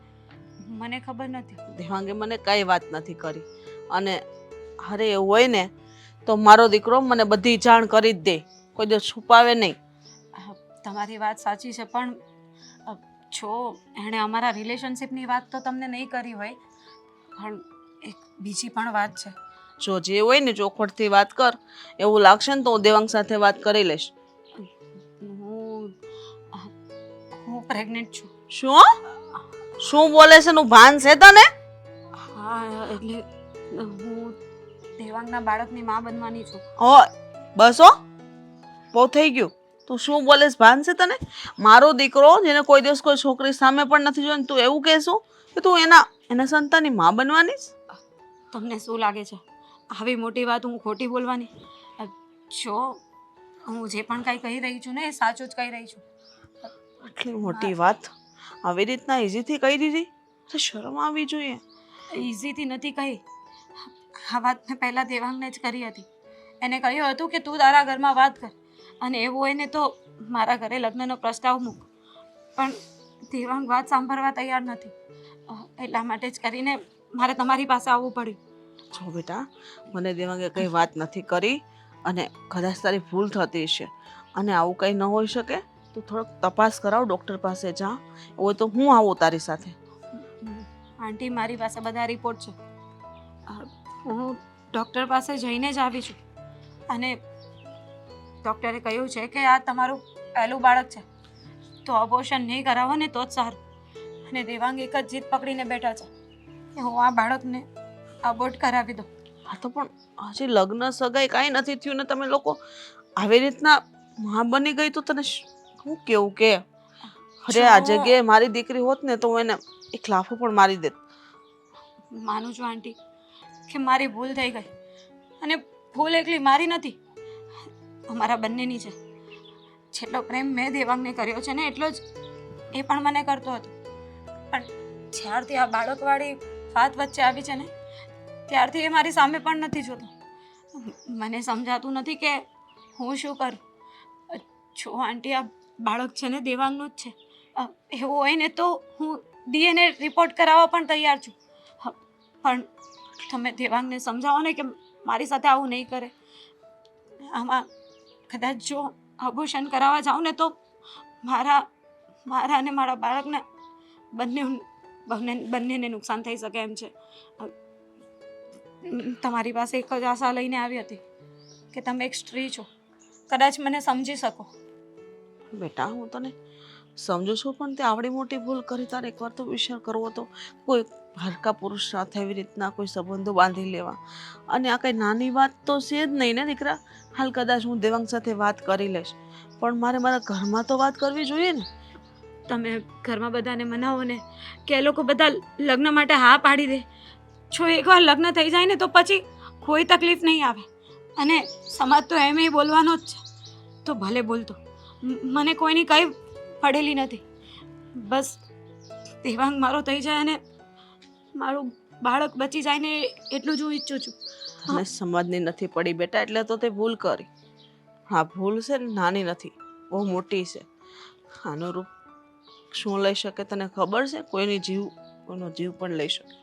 મને ખબર નથી. દેવાંગે મને કઈ વાત નથી કરી. અને અરે એવું હોય ને તો મારો દીકરો મને બધી જાણ કરી જ દે, કોઈ દિવસ છુપાવે નહીં. તમારી વાત સાચી છે, પણ જો એણે અમારા રિલેશનશિપની વાત તો તમને નહીં કરી હોય, પણ એક બીજી પણ વાત છે. જો જે હોય ને ચોખવટથી વાત કર. એવું લાગશે ને તો હું દેવાંગ સાથે વાત કરી લઈશ. હું પ્રેગ્નેન્ટ છું. શું બોલે છે? નું ભાન છે તને? હા, એટલે હું દેવાંગના બાળકની માં બનવાની છું. બસ હો, બહુ થઈ ગયું. તું શું બોલે છે? ભાન છે તને? મારો દીકરો જેને કોઈ દિવસ કોઈ છોકરી સામે પણ નથી જોઈ, તું એવું કહેશું કે તું એના સંતાનની માં બનવાની છે? તમને શું લાગે છે આવી મોટી વાત હું ખોટી બોલવાની? જો હું જે પણ કાંઈ કહી રહી છું ને એ સાચું જ કહી રહી છું. આટલી મોટી વાત આવી રીતના ઇઝીથી કહી દીધી તો શરમ આવી જોઈએ. ઇઝીથી નથી કહી. આ વાત મેં પહેલાં દેવાંગને જ કરી હતી. એને કહ્યું હતું કે તું તારા ઘરમાં વાત કર, અને એવું હોય ને તો મારા ઘરે લગ્નનો પ્રસ્તાવ મૂક. પણ દેવાંગ વાત સાંભળવા તૈયાર નથી. એટલા માટે જ કરીને મારે તમારી પાસે આવવું પડ્યું. જો બેટા, મને દેવાંગે કઈ વાત નથી કરી, અને કદાચ તારી ભૂલ થતી છે. અને આવું કંઈ ન હોઈ શકે. તું થોડોક તપાસ કરાવ, ડૉક્ટર પાસે જા. હોય તો હું આવું તારી સાથે. આંટી, મારી પાસે બધા રિપોર્ટ છે. હું ડૉક્ટર પાસે જઈને જ આવી છું, અને ડૉક્ટરે કહ્યું છે કે આ તમારું પહેલું બાળક છે, તો અબોર્શન નહીં કરાવો ને તો જ સારું. અને દેવાંગ એક જ જીદ પકડીને બેઠા છે કે હું આ બાળકને અબોર્ટ કરાવી દઉં. હા તો પણ હજી લગ્ન સગાઈ કાંઈ નથી થયું ને તમે લોકો આવી રીતના માં બની ગઈ તો તને શું કેવું કે? અરે આ જગ્યાએ મારી દીકરી હોત ને તો હું એને એક લાફો પણ મારી દેત. માનું છું આંટી કે મારી ભૂલ થઈ ગઈ, અને ભૂલ એકલી મારી નથી, અમારા બંનેની છે. જેટલો પ્રેમ મેં દેવાંગને કર્યો છે ને એટલો જ એ પણ મને કરતો હતો. પણ જ્યારથી આ બાળકવાળી વાત વચ્ચે આવી છે ને ત્યારથી એ મારી સામે પણ નથી જોતો. મને સમજાતું નથી કે હું શું કરું. જો આંટી, આ બાળક છે ને દેવાંગનું જ છે. એવું હોય ને તો હું DNA રિપોર્ટ કરાવવા પણ તૈયાર છું. પણ તમે દેવાંગને સમજાવો ને કે મારી સાથે આવું નહીં કરે. આમાં કદાચ જો અબોર્શન કરાવવા જાઉં ને તો મારા અને મારા બાળકને બંનેને નુકસાન થઈ શકે એમ છે. તમારી પાસે એક જ આશા લઈને આવી હતી કે તમે એક સ્ત્રી છો, કદાચ મને સમજી શકો. બેટા હું તને સમજુ છું, પણ તે આવડી મોટી ભૂલ કરી. તારે એકવાર તો વિચાર કરવો હતો. કોઈ હરકા પુરુષ સાથે એવી રીતના કોઈ સંબંધો બાંધી લેવા, અને આ કઈ નાની વાત તો છે જ નહીં ને દીકરા. હાલ કદાચ હું દેવાંગ સાથે વાત કરી લઈશ, પણ મારે મારા ઘરમાં તો વાત કરવી જોઈએ ને. તમે ઘરમાં બધાને મનાવો ને કે એ લોકો બધા લગ્ન માટે હા પાડી દે. જો એકવાર લગ્ન થઈ જાય ને તો પછી કોઈ તકલીફ નહીં આવે, અને સમાજ તો એમ બોલવાનો જ છે, તો ભલે બોલતો. મને કોઈની કંઈ પડેલી નથી. બસ દેવાંગ મારો થઈ જાય અને મારું બાળક બચી જાય ને એટલું જ હું ઈચ્છું છું. અને સમાજની નથી પડી બેટા, એટલે તો તે ભૂલ કરી. હા, ભૂલ છે ને નાની નથી, બહુ મોટી છે. આનું રૂપ શું લઈ શકે તને ખબર છે? કોઈનો જીવ પણ લઈ શકે.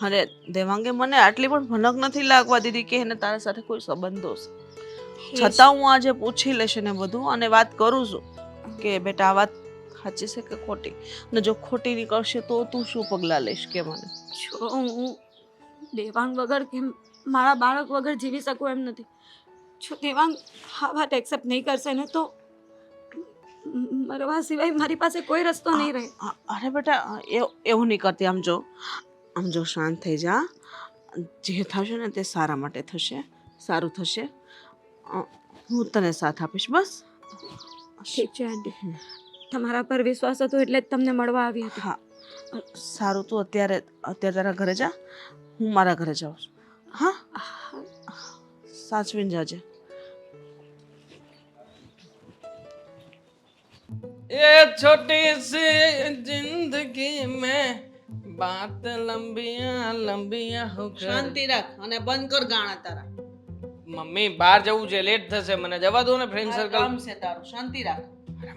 અને દેવાંગે મને આટલી પણ ભનક નથી લાગવા દીધી કે એને તારા સાથે કોઈ સંબંધો છે. છતાં હું આજે પૂછી લઈશ ને બધું, અને વાત કરું છું કે બેટા આ વાત સાચી છે કે ખોટી. અને જો ખોટી નીકળશે તો તું શું પગલાં લઈશ કે મને? જો હું દેવાંગ વગર કે મારા બાળક વગર જીવી શકું એમ નથી. જો દેવાંગ આ વાત એક્સેપ્ટ નહીં કરશે ને તો મરવા સિવાય મારી પાસે કોઈ રસ્તો નહીં રહે. અરે બેટા એવું નહીં કરતી. આમ જો શાંત થઈ જા. જે થશે ને તે સારા માટે થશે, સારું થશે. હું તને સાથ આપીશ બસ. ઠીક છે આંટી, તમારા પર વિશ્વાસ હતો એટલે જ તમને મળવા આવી હતી. હા સારું, તું અત્યારે તારા ઘરે જા, હું મારા ઘરે જાઉં છું. હા, સાચવીને જાજે. ये छोटी सी जिंदगी में बात लंबियां लंबियां होकर. શાંતિ રાખ અને બંધ કર ગાણા તારા. મમ્મી બહાર જવું છે, લેટ થશે, મને જવા દો ને. ફ્રેન્ડ સર્કલ કામ છે તારું, શાંતિ રાખ.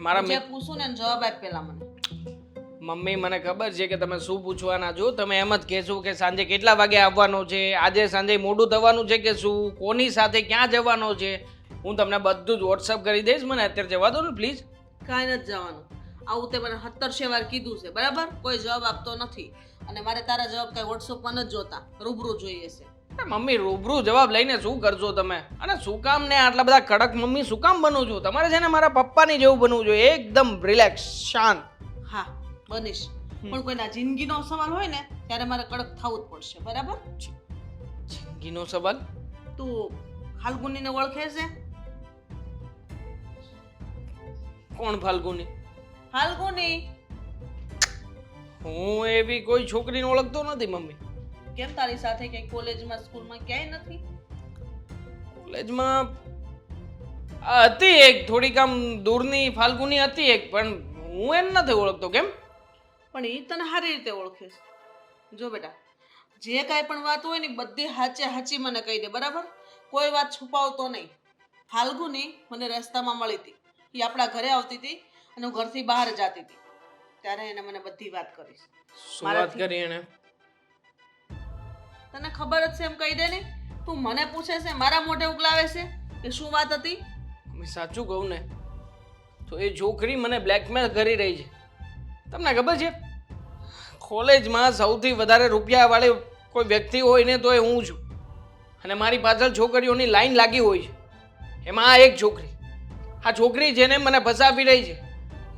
મારા જે પૂછું ને જવાબ આપ પેલા મને. મમ્મી મને ખબર છે કે તમે શું પૂછવાના છો. તમે એમ જ કહેશો કે સાંજે કેટલા વાગે આવવાનો છે, આજે સાંજે મોડું થવાનું છે કે શું, કોની સાથે ક્યાં જવાનો છે. હું તમને બધું જ વોટ્સઅપ કરી દઈશ. મને અત્યારે જવા દો ને પ્લીઝ. કાંઈ નથી જવાનું. આવું તે મને 17 વાર કીધું છે, બરાબર? કોઈ જવાબ આપતો નથી, અને મારે તારા જવાબ કઈ વોટ્સઅપમાં નથી જોતા, રૂબરૂ જોઈએ છે. મમ્મી રૂબરૂ જવાબ લઈને શું કરશો તમે? અને શું કામ ને આટલા બધા કડક મમ્મી શું કામ બનો છો? તમારે છે ને મારા પપ્પાની જેવું બનવું જોઈએ, એકદમ રિલેક્સ શાંત. હા બનીશ, પણ કોઈના જિંદગીનો સવાલ હોય ને ત્યારે મારે કડક થવું જ પડશે, બરાબર? જિંદગીનો સવાલ? તું ફાલ્ગુનીને ઓળખે છે? કોણ ફાલ્ગુની? ફાલ્ગુની. હું એવી કોઈ છોકરીને ઓળખતો નથી મમ્મી. કેમ તારી સાથે કઈ કોલેજમાં સ્કૂલમાં ક્યાંય નથી? કોલેજમાં હતી એક, થોડીક આમ દૂરની ફાલ્ગુની હતી એક, પણ હું એને નથી ઓળખતો. કેમ? પણ એ તને સારી રીતે ઓળખે છે. જો બેટા, જે કાંઈ પણ વાત હોય ને બધી હાચી મને કહી દે, બરાબર? કોઈ વાત છુપાવતો નહીં. ફાલ્ગુની મને રસ્તામાં મળી હતી. એ આપણા ઘરે આવતી હતી અને હું ઘરથી બહાર જતી હતી, ત્યારે એને મને બધી વાત કરી. શું વાત કરી એને? તને ખબર જ છે એમ કહી દે ને. તું મને પૂછે છે, મારા મોઢે ઉગલાવે છે કે શું વાત હતી? મેં સાચું કહું ને તો એ છોકરી મને બ્લેકમેલ કરી રહી છે. તમને ખબર છે કોલેજમાં સૌથી વધારે રૂપિયાવાળી કોઈ વ્યક્તિ હોય ને તો એ હું છું, અને મારી પાછળ છોકરીઓની લાઈન લાગી હોય છે. એમાં આ એક છોકરી, આ છોકરી છે ને મને ફસાવી રહી છે.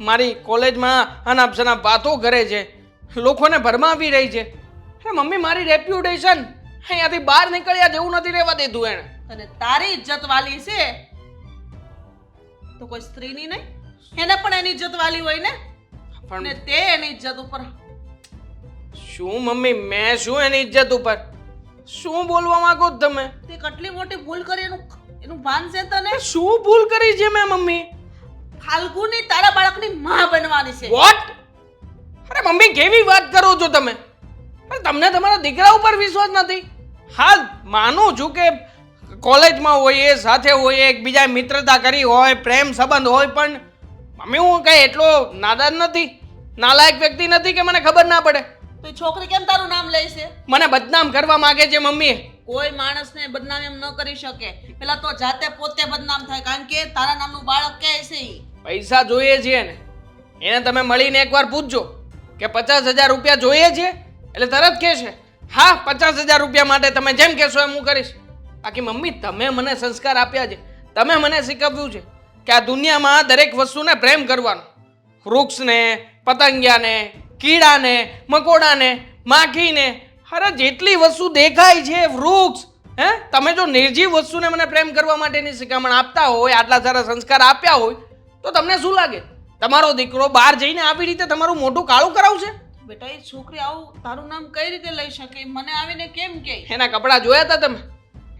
મારી કોલેજમાં અનાપ શનાપ વાતો કરે છે, લોકોને ભરમાવી રહી છે. હે મમ્મી, મારી રેપ્યુટેશન અહીંયાથી બહાર નીકળ્યા જેવું નથી રહેવા દેતું એને. અને તારી ઇજ્જત વાલી છે તો કોઈ સ્ત્રીની નહીં? એને પણ એની ઇજ્જત વાલી હોય ને. પણ અને તે એની ઇજ્જત ઉપર શું મમ્મી, મેં શું એની ઇજ્જત ઉપર? શું બોલવા માંગો છો તમે? તે કેટલી મોટી ભૂલ કરી એનું ભાન છે તને? શું ભૂલ કરી છે મેં મમ્મી? ફાલ્ગુની તારા બાળકની માં બનવાની છે. વોટ? અરે મમ્મી, કેવી વાત કરો છો તમે? અરે તમને તમારા દીકરા ઉપર વિશ્વાસ નથી? હાલ માનું છું કે કોલેજમાં હોઈએ, સાથે હોઈએ, એકબીજા મિત્રતા કરી હોય, પ્રેમ સંબંધ હોય, પણ મમ્મી હું કઈ એટલો નાદાન નથી, નાલાયક વ્યક્તિ નથી કે મને ખબર ના પડે. તો એ છોકરી કેમ તારું નામ લે છે? મને બદનામ કરવા માંગે છે મમ્મી. કોઈ માણસને બદનામ એમ ન કરી શકે. પેલા તો જાતે પોતે બદનામ થાય, કારણ કે તારા નામનું બાળક કે છે ઈ. પૈસા જોઈએ છે ને એને તમે મળીને એકવાર પૂછજો કે 50,000 રૂપિયા જોઈએ છે એટલે તરત કહે છે હા 50,000 રૂપિયા માટે તમે જેમ કહેશો એમ હું કરીશ. બાકી મમ્મી તમે મને સંસ્કાર આપ્યા છે, તમે મને શીખવ્યું છે કે આ દુનિયામાં દરેક વસ્તુને પ્રેમ કરવાનો. વૃક્ષને, પતંગિયાને, કીડાને, મકોડાને, માખીને, અરે જેટલી વસ્તુ દેખાય છે વૃક્ષ, હે તમે જો નિર્જીવ વસ્તુને મને પ્રેમ કરવા માટેની શિખામણ આપતા હોય, આટલા સારા સંસ્કાર આપ્યા હોય તો તમને શું લાગે તમારો દીકરો બહાર જઈને આવી રીતે તમારું મોઢું કાળું કરાવશે? બેટા એ છોકરી આવું તારું નામ કઈ રીતે લઈ શકે? મને આવીને કેમ કહે? એના કપડાં જોયા હતા તમે?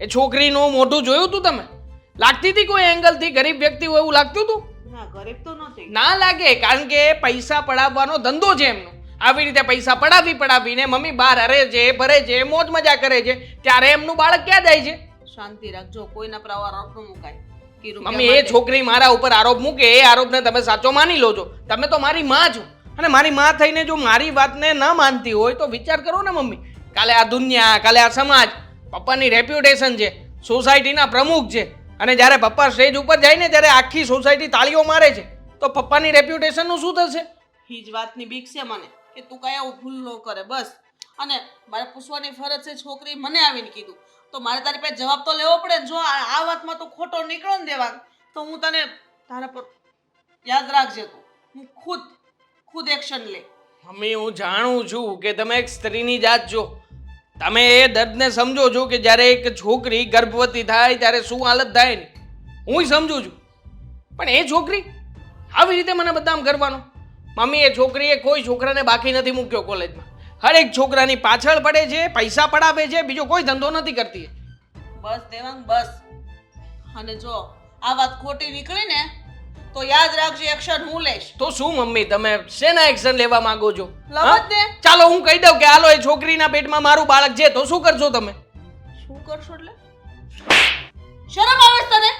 એ છોકરીનું મોઢું જોયું હતું તમે? લાગતી હતી કોઈ એંગલથી ગરીબ વ્યક્તિ હોય એવું લાગતું હતું? ના, ગરીબ તો નથી. ના લાગે, કારણ કે પૈસા પડાવવાનો ધંધો છે એમનો. આવી રીતે પૈસા પડાવીને મમ્મી બહાર હરે છે, ભરે છે, મોજ મજા કરે છે, ત્યારે એમનું બાળક ક્યાં જાય છે? શાંતિ રાખજો, કોઈના પર આવા આરોપ ન મુકાય. કે રૂપિયા મમ્મી એ માટે- છોકરી મારા ઉપર આરોપ મૂકે એ આરોપને તમે સાચો માની લો છો. તમે તો મારી માં છો અને મારી માં થઈને જો મારી વાતને ન માનતી હોય તો વિચાર કરો ને મમ્મી. કાલે આ દુનિયા, કાલે આ સમાજ, પપ્પાની રેપ્યુટેશન છે, સોસાયટીના પ્રમુખ છે, અને જ્યારે પપ્પા સ્ટેજ ઉપર જાય ને ત્યારે આખી સોસાયટી તાળીઓ મારે છે, તો પપ્પાની રેપ્યુટેશનનું શું થશે? ઈ જ વાતની બીક છે મને કે તું કઈ આવું ભૂલ ન કરે બસ. અને મારે પૂછવાની ફરજ છે, છોકરી મને આવીને કીધું તો મારે તારી પાસે જવાબ તો લેવો પડે ને. જો આ વાતમાં તું ખોટો નીકળો ને દેવાંગ, તો હું તને તારા પર યાદ રાખજે. તું હું ખુદ એક્શન લે. મમ્મી હું જાણું છું કે તમે એક સ્ત્રીની જાત છો, તમે એ દર્દને સમજો છો કે જ્યારે એક છોકરી ગર્ભવતી થાય ત્યારે શું હાલત થાય ને, હું સમજુ છું. પણ એ છોકરી આવી રીતે મને બદનામ કરવાનો? મમ્મી એ છોકરીએ કોઈ છોકરાને બાકી નથી મૂક્યો કોલેજમાં, હરેક છોકરાની પાછળ પડે છે, પૈસા પડાવે છે, બીજો કોઈ ધંધો નથી કરતી. બસ દેવાંગ બસ. અને જો આ વાત ખોટી નીકળી ને તો યાદ રાખજે, એક્શન હું લઈશ. તો શું મમ્મી તમે શેના એક્શન લેવા માંગો છો? લવ જ દે. ચાલો હું કહી દઉં કે હાલો એ છોકરીના પેટમાં મારું બાળક છે, તો શું કરશો તમે? શું કરશો એટલે? શરમ આવે છે તને?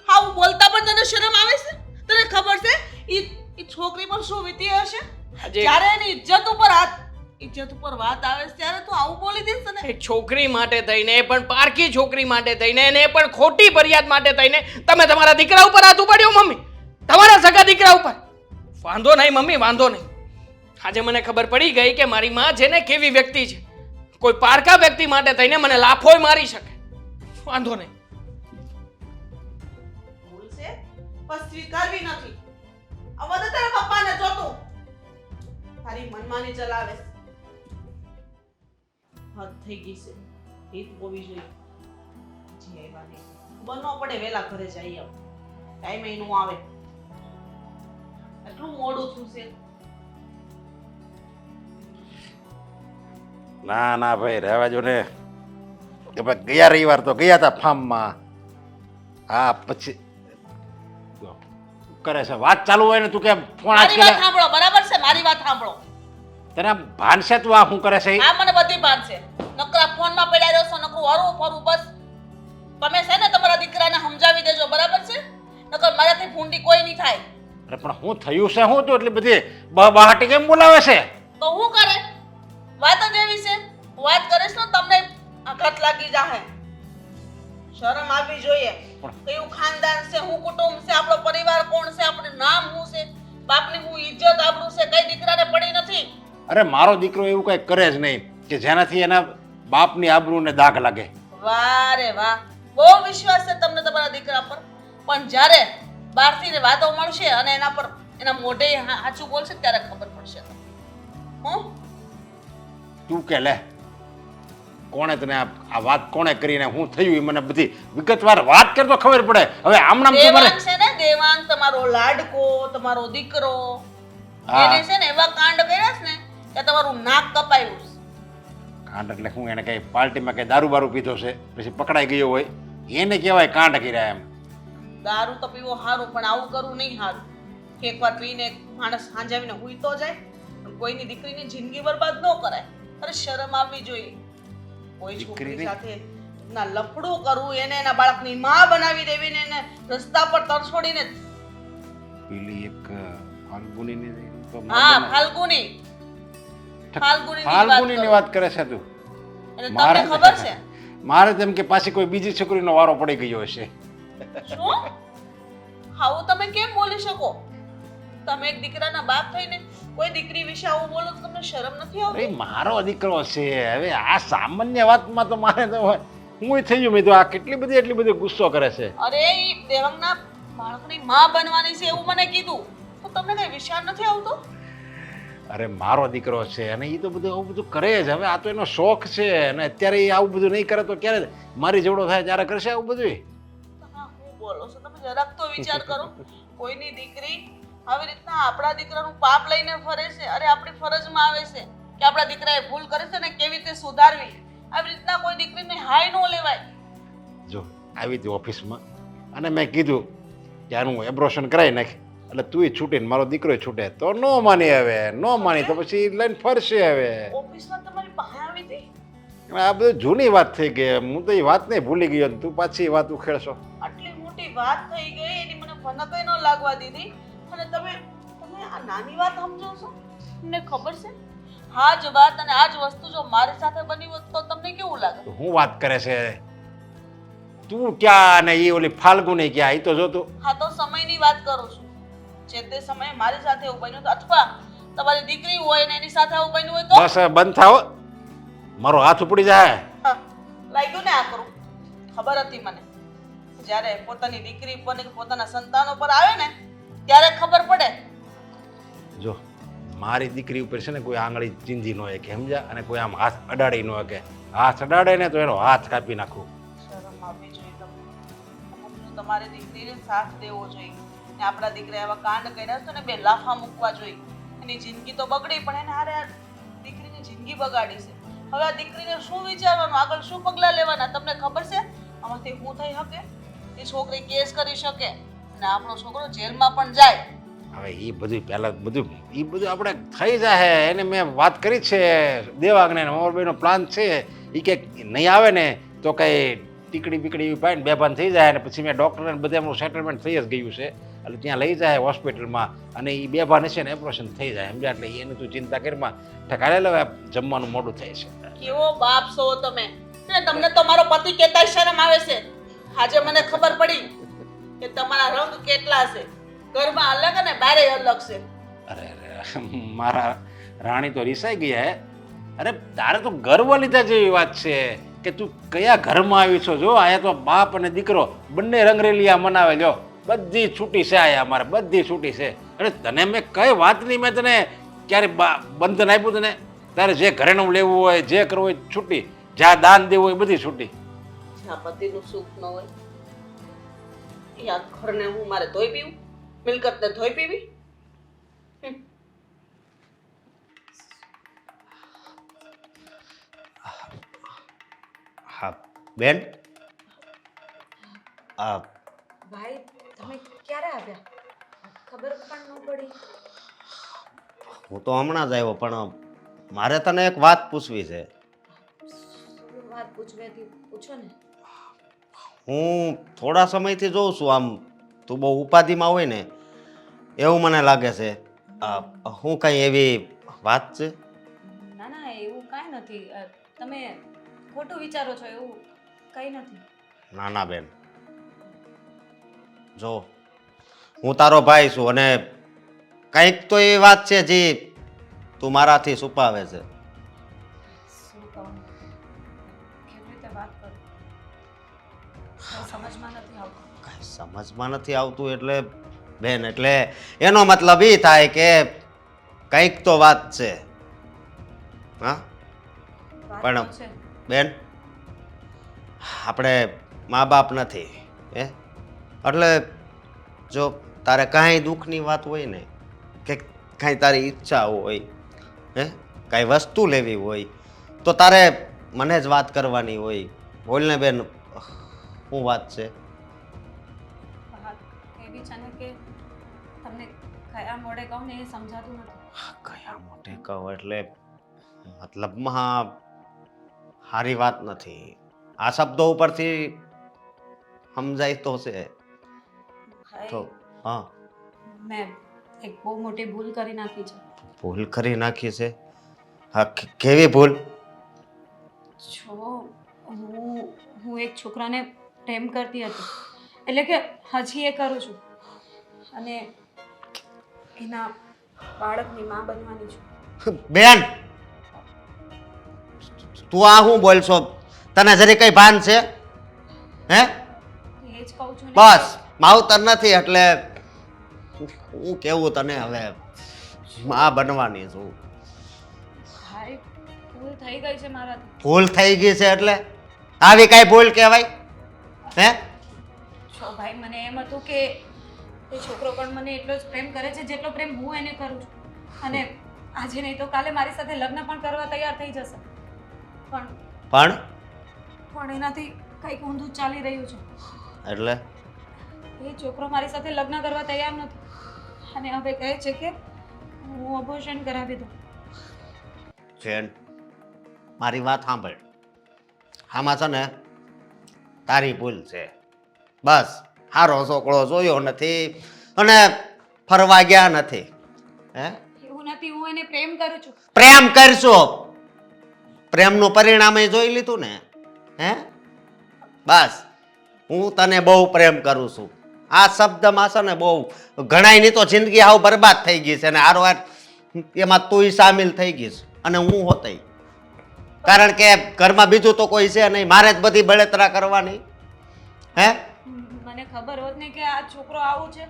આવું બોલતા પણ તને શરમ આવે છે? તને ખબર છે ઈ છોકરી પર શું વીતી હશે? આજે જ્યારે એની ઇજ્જત ઉપર વાત આવે છે ત્યારે તું આવું બોલી દઈશ તને? એક છોકરી માટે થઈને, એ પણ પારકી છોકરી માટે થઈને, અને એ પણ ખોટી ફરિયાદ માટે થઈને તમે તમારા દીકરા ઉપર હાથ ઉપાડ્યો મમ્મી, તમારા સગા દીકરા ઉપર. વાંધો નહીં મમ્મી, વાંધો નહીં. આજે મને ખબર પડી ગઈ કે મારી માં છે ને કેવી વ્યક્તિ છે. કોઈ પારકા વ્યક્તિ માટે થઈને મને લાફોય મારી શકે. વાંધો નહીં. ભૂલ છે પણ સ્વીકારવી નથી. આ બધું તારા પપ્પાને જોતું તારી મનમાની ચલાવે છે. હદ થઈ ગઈ છે. રીત હોવી જોઈએ. જે વાને બનવો પડે વેલા ઘરે જઈ આવ. ટાઈમે નું આવે. એટલું મોડું થયું છે. ના ના ભાઈ રહેવા જો ને. કે ભાઈ ગયા રવિવાર તો ગયા હતા ફાર્મમાં. હા પછી જો, કરે છે વાત ચાલુ હોય ને તું કેમ ફોન મારી વાત આજકાલ સાંભળો, બરાબર છે? મારી વાત સાંભળો. તને ભાન છે તું આ શું કરે છે? આ મને બધી ભાન છે. નકરા ફોનમાં પડ્યા રહ્યો છો, નકરું હરવું ફરવું બસ. તમે છે ને તમારા દીકરાને સમજાવી દેજો, બરાબર છે? નકર મારાથી ભૂંડી કોઈ નહીં થાય. અરે પણ હું થયું છે શું તું એટલી બધી બહાટી કેમ બોલાવે છે? તો હું કરે? વાત જ એવી છે. વાત કરીશ તો તમને આઘાત લાગી જાહે. શરમ આવવી જોઈએ. કયું ખાનદાન છે, હું કુટુંબ છે, આપણો પરિવાર કોણ છે, આપણું નામ શું છે, બાપની હું ઇજ્જત આબરૂ છે, કઈ દીકરાને પડી નથી. અરે મારો દીકરો એવું કઈ કરે જ નહીં કે જેનાથી એના બાપની આબરૂને દાગ લાગે. વાહ રે વાહ, બહુ વિશ્વાસ છે તમને તમારા દીકરા પર. પણ જ્યારે બહારથી ને વાતો મળશે અને એના પર એના મોઢે સાચું બોલશે ત્યારે ખબર પડશે. હું તું કે લે કોણે તને આ વાત કોણે કરીને હું થયું એ મને બધી વિગતવાર વાત કરતો ખબર પડે. હવે આમ નામ તું મને દેવાંગ છે ને, દેવાંગ તમારો લાડકો, તમારો દીકરો, હા. એને છે ને એવા કાંડ કર્યા છે ને કે તમારું નાક કપાયું છે. કાંડ એટલે હું એને કઈ પાર્ટીમાં કઈ દારૂ બારૂ પીધો છે પછી પકડાઈ ગયો હોય એને કહેવાય કાંડ કર્યા એમ. દારૂ તો પીવો સારું, પણ આવું કરવું નહીં સારું. એકવાર પીને માણસ સાંજે આવીને હુઈ તો જાય, પણ કોઈની દીકરીની જિંદગી બરબાદ ન કરાય. અરે શરમ આવવી જોઈએ. કોઈ છોકરી દીકરીની? સાથે ના લફડું કરવું, એને એના બાળકની માં બનાવી દેવી ને એને રસ્તા પર તરછોડીને. પેલી એક ફાલ્ગુનીની તો હા, ફાલ્ગુની. ફાલ્ગુનીની વાત ફાલ્ગુનીની કરો. વાત કરે છે તું? એટલે મારે તમને ખબર છે મારે તેમ કે પાછી કોઈ બીજી છોકરીનો વારો પડી ગયો હશે. શું આવું તમે કેમ બોલી શકો? તમે એક દીકરાના બાપ થઈને કોઈ દીકરી વિશે આવું બોલો તો તમને શરમ નથી આવતી? અરે મારો દીકરો છે, હવે આ સામાન્ય વાતમાં તો મારે તો હું થઈ ગયું. મેં તો આ એટલી બધી ગુસ્સો કરે છે. અરે ઈ દેવંગના બાળકની માં બનવાની છે એવું મને કીધું, તો તમને કઈ વિચાર નથી આવતો? અરે મારો દીકરો છે અને એ તો બધું આવું બધું કરે જ. હવે આ તો એનો શોખ છે અને અત્યારે એ આવું બધું નહીં કરે તો ક્યારે મારી જેવડો થાય ત્યારે કરશે આવું બધું? તમે શું બોલો છો? તમે જરાક તો વિચાર કરો. કોઈની દીકરી આવી રીતના આપણા દીકરાનું પાપ લઈને ફરે છે. અરે આપણી ફરજમાં આવે છે કે આપણા દીકરાએ ભૂલ કરે છે ને કેવી રીતે સુધારવી. આવી રીતના કોઈ દીકરીને હાય ન લેવાય. જો આવી હતી ઓફિસમાં અને મેં કીધું કે આનું એબ્રોશન કરાવી નાખ એટલે તુંય છૂટીને મારો દીકરો છૂટે તો નો માની. હવે નો માની તો પછી લઈને ફરશે. હવે ઓફિસમાં તમારી પાસે આવી હતી? આ બધું જૂની વાત થઈ ગઈ. હું તો એ વાત નહીં ભૂલી ગયો. તું પાછી એ વાત ઉખેડશો. આટલી મોટી વાત થઈ ગઈ એની મને ભનકઈ ન લાગવા દીધી અને તમે તમે આ નાની વાત સમજો છો? મને ખબર છે આ જ વાત અને આ જ વસ્તુ જો મારી સાથે બની હોત તો તમને કેવું લાગે? તો હું વાત કરે છે તું ક્યાં ને એ ઓલી ફાલ્ગુની ક્યાં? એ તો જોતું. હા તો સમયની વાત કરું છું. જે તે સમયે મારી સાથે એવું બન્યું હતું અથવા તમારી દીકરી હોય ને એની સાથે આવું બન્યું હોય તો બસ હવે બંધ થાઓ. મારો હાથ ઉપડી જાય. હા, લાગ્યું ને આ કરું. ખબર હતી મને જ્યારે પોતાની દીકરી પર ને પોતાના સંતાનો પર આવે ને ત્યારે ખબર પડે. જો મારી દીકરી ઉપર છે ને કોઈ આંગળી ચીંધી ન હોય કે સમજ્યા, અને કોઈ આમ હાથ અડાડી ન કે હાથ અડાડે ને તો એનો હાથ કાપી નાખું. શરમ આવવી જોઈએ તમને. અમુકને તમારી દીકરીને સાથ દેવો જોઈએ ને આપણા દીકરા એવા કાંડ કર્યા છે ને બે લાફા મૂકવા જોઈએ. એની જિંદગી તો બગડી પણ એને હારે આ દીકરીની જિંદગી બગાડી છે. હવે આ દીકરીને શું વિચારવાનું, આગળ શું પગલાં લેવાના તમને ખબર છે? આમાંથી શું થઈ શકે? એ છોકરી કેસ કરી શકે અને આપણો છોકરો જેલમાં પણ જાય. હવે એ બધું પહેલાં બધું આપણે થઈ જાય. એને મેં વાત કરી છે દેવાંગને, મોરબીનો પ્લાન છે. એ કે નહીં આવે ને તો કંઈ ટીકડી બીકડી એવી પાઈને બેભાન થઈ જાય અને પછી મેં ડૉક્ટરને બધે એમનું સેટલમેન્ટ થઈ જ ગયું છે એટલે ત્યાં લઈ જાય હોસ્પિટલમાં અને એ બેભાન હશે ને ઓપરેશન થઈ જાય સમજ્યા. એટલે એની તું ચિંતા કરીમાં ઠકાડે હવે જમવાનું મોડું થાય છે. કેવો બાપ છો તમે! અને તમને તો મારો પતિ કહેતા શરમ આવે છે. આજે મને ખબર પડી કે તમારા રંગ કેટલા છે. ઘરમાં અલગ અને બારે અલગ છે. અરે અરે મારા રાણી તો રીસાઈ ગયા હે. અરે તારે તો ગર્વ લીધા જેવી વાત છે કે તું કયા ઘરમાં આવી છો. જો આયા તો બાપ અને દીકરો બંને રંગરેલિયા મનાવે. જો બધી છૂટી છે આયા અમારે, બધી છૂટી છે. અરે તને મેં કઈ વાતની મેં તને ક્યારે બંધન આપ્યું તને? તારે જે ઘરેણું લેવું હોય, જે કરવું હોય છૂટી, જ્યાં દાન દેવું હોય બધી છૂટી. જ્યાં પતિનું સુખ ન હોય એ આ ઘરને હું મારે ધોઈ પીવું, મિલકતને ધોઈ પીવી? હા બેન, આ ભાઈ તમે ક્યારે આવ્યા? ખબર પણ ન પડી. હું તો હમણાં જ આવ્યો પણ મારે તને એક વાત પૂછવી છે. શું વાત પૂછવી હતી? પૂછો ને. હું થોડા સમયથી જોઉં છું આમ તું બહુ ઉપાધિમાં હોય ને એવું મને લાગે છે. હું કઈ એવી વાત છે? ના ના એવું કાંઈ નથી. તમે ખોટું વિચારો છો, એવું કંઈ નથી. ના ના બેન, જો હું તારો ભાઈ છું અને કંઈક તો એવી વાત છે જે તું મારાથી છુપાવે છે. શું કહું, કેવી રીતે વાત કરું, કંઈ સમજમાં નથી આવતું. કાંઈ સમજમાં નથી આવતું એટલે બેન, એટલે એનો મતલબ એ થાય કે કંઈક તો વાત છે. હા વાત પણ તો છે. બેન, આપણે મા બાપ નથી એટલે જો તારે કાંઈ દુઃખની વાત હોય ને કે કાંઈ તારી ઈચ્છા હોય કાંઈ વસ્તુ લેવી હોય તો તારે મને જ વાત કરવાની હોય. બોલને બેન, શું વાત છે? વાત એવી છે ને કે તમને કયા મોડે કહું ને એ સમજાતું નથી. કયા મોઢે કહું એટલે મતલબમાં સારી વાત નથી. આ શબ્દો ઉપરથી સમજાય તો છે તો. હા, મેં એક બહુ મોટી ભૂલ કરી નાખી છે. ભૂલ કરી નાખી છે? હા, કેવી ભૂલ? જો હું હું એક છોકરાને પ્રેમ કરતી હતી, એટલે કે હજી એ કરું છું, અને એના બાળકની માં બનવાની છું. બેન તું આ શું બોલશો? તને જરી કઈ ભાન છે? હે? એ જ કહું છું ને. બસ માવતર નથી એટલે હું કેવું તને હવે માં બનવાની છું. ભાઈ, ભૂલ થઈ ગઈ છે મારાથી. ભૂલ થઈ ગઈ છે એટલે આવી કઈ ભૂલ કહેવાય? હે? છો ભાઈ, મને એમ હતું કે એ છોકરો પણ મને એટલો જ પ્રેમ કરે છે જેટલો પ્રેમ હું એને કરું છું, અને આજે નહીં તો કાલે મારી સાથે લગ્ન પણ કરવા તૈયાર થઈ જશે. પણ પણ એનાથી કંઈક ઊંધું ચાલી રહ્યું છે. એટલે એ છોકરો મારી સાથે લગ્ન કરવા તૈયાર નથી, અને હવે કહે છે કે હું અબોર્શન કરાવી દઉં. બેન મારી વાત સાંભળ. આમાં છે ને તારી ભૂલ છે. બસ સારો છોકરો જોયો નથી અને ફરવા ગયા નથી. હે? એવું નથી, હું એને પ્રેમ કરું છું. પ્રેમ કરશો, પ્રેમનું પરિણામ એ જોઈ લીધું ને. હે? બસ હું તને બહુ પ્રેમ કરું છું. આ શબ્દમાં છે ને બહુ ઘણાયની તો જિંદગી હાવ બરબાદ થઈ ગઈ છે, અને હારો એમાં તુંય સામેલ થઈ ગઈ છે અને હું હોતઈ. કારણ કે ઘરમાં બીજું તો કોઈ છે નહીં, મારે જ બધી બળતરા કરવાની. હે? મને ખબર હોત ને કે આ છોકરો આવું છે,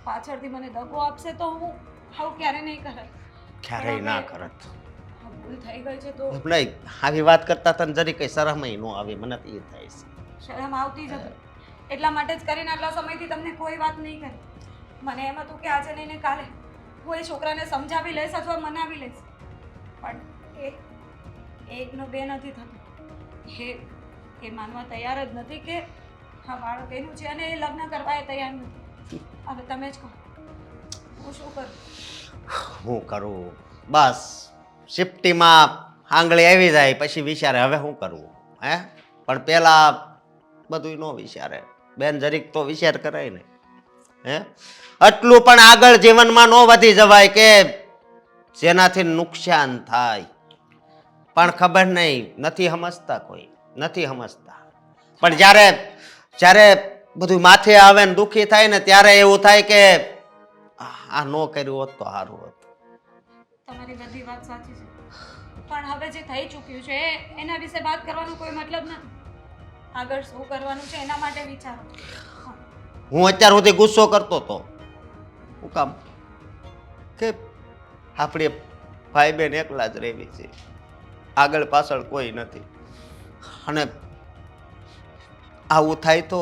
પાછળથી મને દગો આપશે, તો હું આવું ક્યારે નહીં કરે. ક્યારેય ના કરત. ભૂલ થઈ ગઈ છે તો નહીં આવી વાત કરતા તને જરી કઈ શરમય ન આવી. મને તો એ થાય છે. શરમ આવતી જ હતી, એટલા માટે જ કરીને આટલા સમયથી તમને કોઈ વાત નહીં કરી. મને એમ હતું કે આજે નહીં ને કાલે હું એ છોકરાને સમજાવી લઈશ અથવા મનાવી લઈશ, પણ એકનો બે નથી થતું. એ માનવા તૈયાર જ નથી કે હા બાળક એનું છે, અને એ લગ્ન કરવા એ તૈયાર નથી. હવે તમે જ કહો, હું શું કરું? હું કરું? બસ શિફ્ટીમાં આંગળી આવી જાય પછી વિચારે હવે શું કરવું. હે? પણ પેલા બધું ન વિચારે. બેન જરીક તો વિચાર કરાય ને. હે? આટલું પણ આગળ જીવનમાં ન વધી જવાય કે જેનાથી નુકસાન થાય. પણ ખબર નહીં, નથી સમજતા કોઈ, નથી સમજતા. પણ જ્યારે બધું માથે આવે ને દુઃખી થાય ને ત્યારે એવું થાય કે આ ન કર્યું હોત તો સારું હોત. તમારી બધી વાત સાચી છે, પણ હવે જે થઈ ચૂક્યું છે એના વિશે વાત કરવાનો કોઈ મતલબ નથી. આગળ શું કરવાનું છે એના માટે વિચારો. હું અત્યાર સુધી ગુસ્સો કરતો હતો. શું કામ? કે આપણે ભાઈ બહેન એકલા જ રહેવી છે, આગળ પાછળ કોઈ નથી. અને આવું થાય તો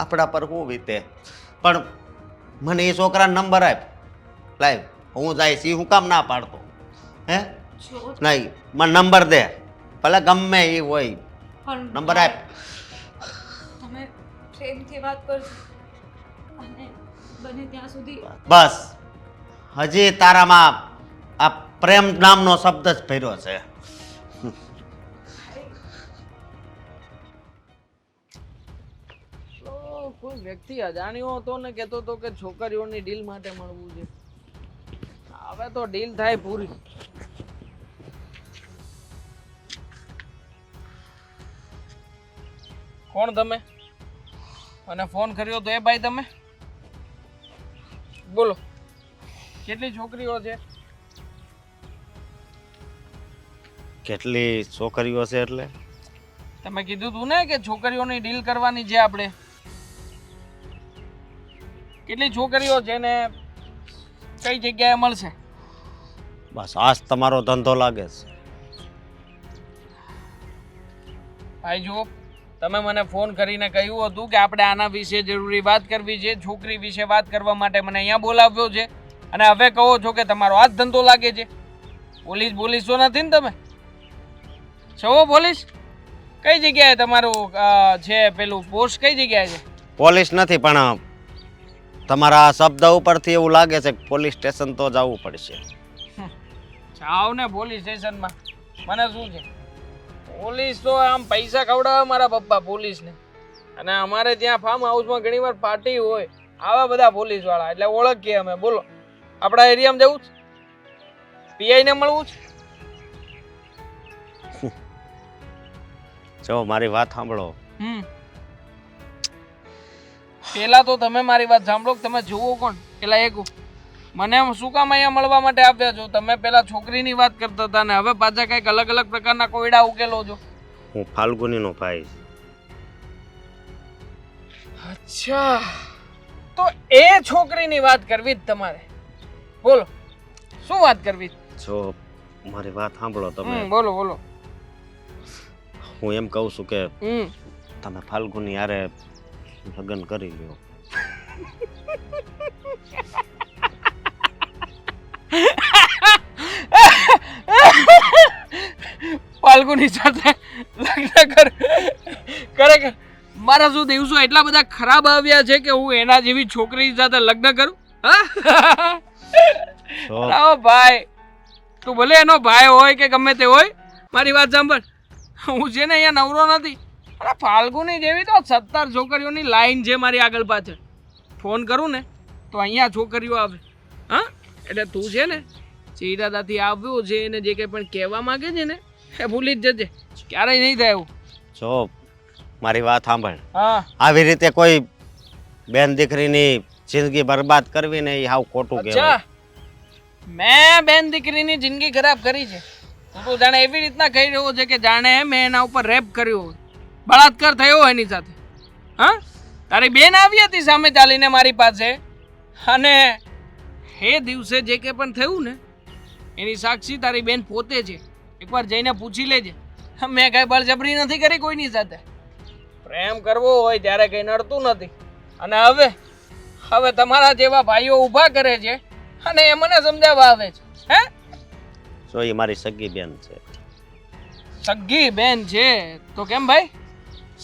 આપણા પર શું વીતે. પણ મને એ છોકરાનો નંબર આપ, લાઈવ હું જાય સી હું કામ ના પાડતો. હે? જો નહીં મને નંબર દે, ભલે ગમે એ હોય, પણ નંબર આપ. તમે પ્રેમથી વાત કરજો, અને બને ત્યાં સુધી બસ હજી તારામાં આ પ્રેમ નામનો શબ્દ જ ભર્યો છે. તો કોઈ વ્યક્તિ અજાણ્યો હતો ને કહેતો હતો કે છોકરીઓની ડીલ માટે મળવું છે. હવે તો ડીલ થાય પૂરી. કોણ તમે? અને ફોન કર્યો તો એ ભાઈ તમે? બોલો, કેટલી છોકરીઓ છે? કેટલી છોકરીઓ છે એટલે? તમે કીધું તું ને કે છોકરીઓની ડીલ કરવાની છે આપણે. કેટલી છોકરીઓ છે ને કઈ જગ્યાએ મળશે? બસ આજ તમારો ધંધો લાગે છે. ભાઈ જુઓ, તમે મને ફોન કરીને કહ્યું હતું કે આપણે આના વિશે જરૂરી વાત કરવી છે, છોકરી વિશે વાત કરવા માટે મને અહીંયા બોલાવ્યો છે, અને હવે કહો છો કે તમારો આ જ ધંધો લાગે છે. પોલીસ તો નથી ને તમે? છો પોલીસ? કઈ જગ્યાએ તમારું છે પેલું પોસ્ટ કઈ જગ્યાએ છે? પોલીસ નથી, પણ તમારા શબ્દ ઉપરથી એવું લાગે છે કે પોલીસ સ્ટેશન તો જવું પડશે. જાઓ ને પોલીસ સ્ટેશનમાં, મને શું છે? પોલીસ તો આમ પૈસા ખવડાવે મારા પપ્પા પોલીસને, અને અમારે ત્યાં ફાર્મ હાઉસમાં ઘણીવાર પાર્ટી હોય, આવા બધા પોલીસ વાળા એટલે ઓળખીએ અમે. બોલો, આપણા એરિયામાં જવું છે? પીઆઈ ને મળવું છે? જો મારી વાત સાંભળો. પેલા તો તમે મારી વાત સાંભળો કે તમે જુઓ કોણ પેલા એક મને આમ શું કામ અહીંયા મળવા માટે આવ્યા છો? તમે પેલા છોકરીની વાત કરતા હતા ને હવે પાછા કઈક અલગ અલગ પ્રકારના કોયડા ઉકેલો છો. હું ફાલ્ગુનીનો ભાઈ. અચ્છા, તો એ છોકરીની વાત કરવી જ તમારે? બોલો શું વાત કરવી? જો મારી વાત સાંભળો તમે. બોલો બોલો. હું એમ કહું છું કે હમ તમે ફાલ્ગુની યારે લગ્ન કરી લ્યો. ફાલ્ગુની સાથે લગ્ન ખરેખર મારા શું દિવસો એટલા બધા ખરાબ આવ્યા છે કે હું એના જેવી છોકરી સાથે લગ્ન કરું? હા ભાઈ, તું ભલે એનો ભાઈ હોય કે ગમે તે હોય, મારી વાત સાંભળ. હું છે ને અહીંયા નવરો નથી. અરે ફાલ્ગુની જેવી તો 17 છોકરીઓની લાઈન છે મારી આગળ પાછળ. ફોન કરું ને તો અહીંયા છોકરીઓ આવે. હા, એટલે તું છે ને જે ઈરાદાથી આવ્યો છે એને જે કંઈ પણ કહેવા માંગે છે ને એ ભૂલી જ જજે. ક્યારેય નહીં થાય એવું. જો મારી વાત સાંભળ. હા, આવી રીતે કોઈ બેન દીકરીની જિંદગી બરબાદ કરવી ને એ હાવ ખોટું કહેવાય. અચ્છા, મેં બેન દીકરીની જિંદગી ખરાબ કરી છે? તું તો જાણે એવી રીતના કહી રહ્યો છે કે જાણે મેં એના ઉપર રેપ કર્યો હોય, બળાત્કાર થયો હોય એની સાથે. હા, તારી બેન આવી હતી સામે ચાલીને મારી પાસે, અને એ દિવસે જે કંઈ પણ થયું ને એની સાક્ષી તારી બેન પોતે છે. એકવાર જઈને પૂછી લેજે. મેં કઈ બળજબરી નથી કરી કોઈની સાથે. પ્રેમ કરવો હોય ત્યારે કઈ નડતું નથી. અને હવે તમારા જેવા ભાઈઓ ઊભા કરે છે અને એ મને સમજાવવા આવે છે. હે, જો એ મારી સગી બેન છે. સગી બેન છે તો કેમ ભાઈ?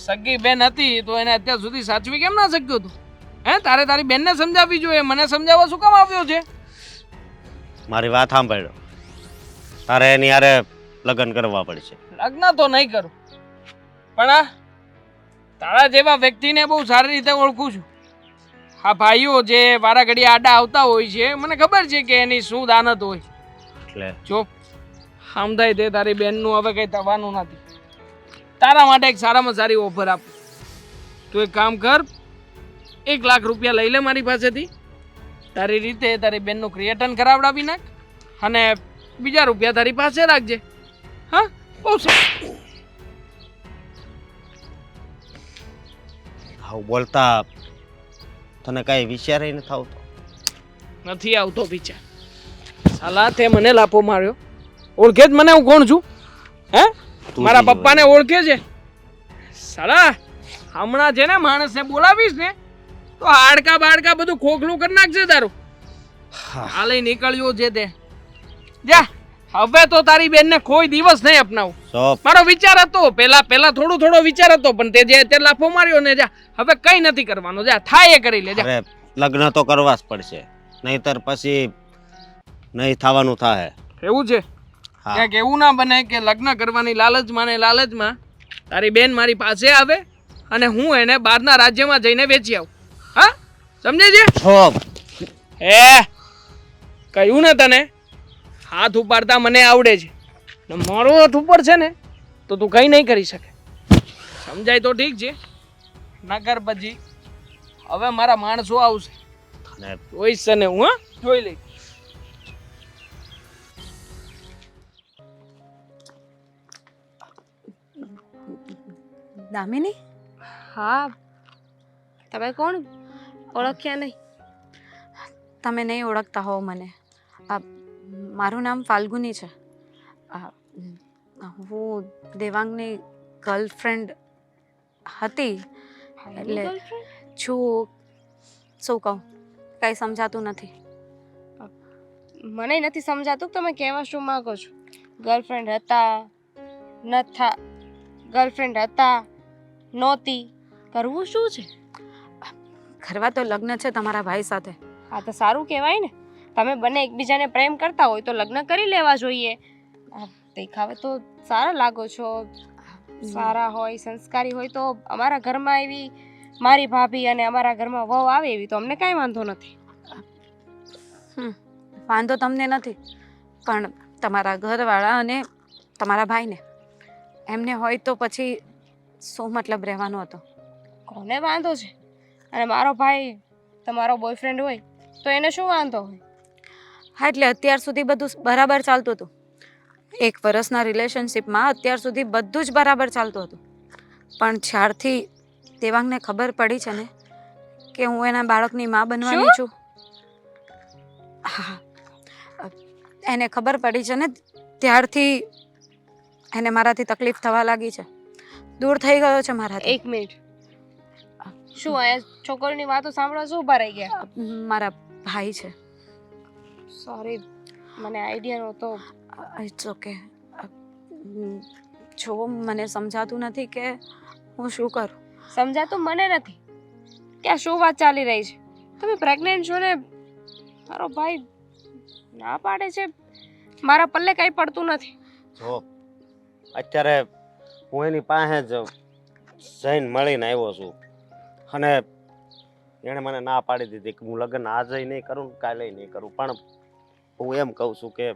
સગી બેન હતી તો એને અત્યાર સુધી સાચવી કેમ ના શક્યો તું? હે, તારે તારી બેનને સમજાવવી જોઈએ, મને સમજાવવા શું કામ આવ્યો છે? મારી વાત સાંભળ. તારે એની હારે લગ્ન કરવા પડશે. લગ્ન તો નહીં કરું, પણ આ તારા જેવા વ્યક્તિને બહુ સારી રીતે ઓળખું છું. આ ભાઈઓ જે વારા ઘડી આડા આવતા હોય છે, મને ખબર છે કે એની શું દાનત હોય. એટલે જો સમજાય તે તારી બેનનું હવે કંઈ થવાનું નથી. તારા માટે એક સારામાં સારી ઓફર આપું. તું એક કામ કર, 1 લાખ રૂપિયા લઈ લે મારી પાસેથી. તારી રીતે તારી બેનનું ક્રિએટન કરાવડાવી નાખ અને બીજા રૂપિયા તારી પાસે રાખજે. હા, બહુ સારું. આવું બોલતા તને કઈ વિચારે નથી આવતો? નથી આવતો વિચાર. સાલા તે મને લાફો માર્યો. ઓળખે જ મને હું કોણ છું? હે, મારા પપ્પાને ઓળખે છે? સાલા હમણાં છે ને માણસને બોલાવીશ ને તો હાડકા બાડકા બધું ખોખલું કરી નાખશે તારું. આ લઈ નીકળ્યો છે તે. જા, હવે તો તારી બેનને કોઈ દિવસ નહીં અપનાવું. મારો વિચાર હતો પેલા થોડો વિચાર હતો, પણ તે જે અત્યારે લાફો માર્યો ને, જા હવે કઈ નથી કરવાનું. જા, થાય એ કરી લે. જા, લગ્ન તો કરવા જ પડશે, નહીતર પછી નહીં થવાનું થાય. એવું છે? ક્યાંક એવું ના બને કે લગ્ન કરવાની લાલચમાં તારી બેન મારી પાસે આવે અને હું એને બહારના રાજ્યમાં જઈને વેચી આવું. હા, સમજે છે? કહ્યું ને તને, હાથ ઉપાડતા મને આવડે છે. મારો હાથ ઉપર છે ને તો તું કઈ નહીં કરી શકે. સમજાય તો ઠીક છે, નકર પછી હવે મારા માણસો આવશે. જોઈશ છે ને હું. હા, જોઈ લઈશ. દામિની, હા, તમે કોણ? ઓળખ્યા નહીં? તમે નહીં ઓળખતા હો મને. મારું નામ ફાલ્ગુની છે. હું દેવાંગની ગર્લફ્રેન્ડ હતી. એટલે છું, શું કહું, કંઈ સમજાતું નથી. મને નથી સમજાતું તમે કહેવા શું માંગો છો. ગર્લફ્રેન્ડ હતા નહોતી, કરવું શું છે? કરવા તો લગ્ન છે તમારા ભાઈ સાથે. આ તો સારું કહેવાય ને. તમે બંને એકબીજાને પ્રેમ કરતા હોય તો લગ્ન કરી લેવા જોઈએ. દેખાવે તો સારા લાગો છો, સારા હોય, સંસ્કારી હોય તો અમારા ઘરમાં એવી મારી ભાભી અને અમારા ઘરમાં વહુ આવે એવી તો અમને કાંઈ વાંધો નથી. વાંધો તમને નથી, પણ તમારા ઘરવાળા અને તમારા ભાઈને એમને હોય તો પછી શું મતલબ રહેવાનો હતો? કોને વાંધો છે? અને મારો ભાઈ તમારો બોયફ્રેન્ડ હોય તો એને શું વાંધો હોય? હા, એટલે અત્યાર સુધી બધું બરાબર ચાલતું હતું. 1 વર્ષના રિલેશનશિપમાં અત્યાર સુધી બધું જ બરાબર ચાલતું હતું. પણ જ્યારથી દેવાંગને ખબર પડી છે ને કે હું એના બાળકની મા બનવાની છું. હા, એને ખબર પડી છે ને ત્યારથી એને મારાથી તકલીફ થવા લાગી છે. દૂર થઈ ગયો છે મારાથી. 1 મિનિટ, શું અહીંયા છોકરીની વાતો સાંભળવા શું ઊભા રહી ગયા? મારા ભાઈ છે. સોરી, મને આઈડિયા નહોતો. It's okay. જો મને સમજાતું નથી કે હું શું કરું. સમજાતું મને નથી કે આ શું વાત ચાલી રહી છે. તમે પ્રેગ્નેન્ટ છો ને મારો ભાઈ ના પાડે છે. મારા પલ્લે કાંઈ પડતું નથી. જો અત્યારે હું એની પાસે જ જઈને મળીને આવ્યો છું અને એણે મને ના પાડી દીધી કે હું લગ્ન આજે નહીં કરું ને કાલે નહીં કરું. પણ હું એમ કહું છું કે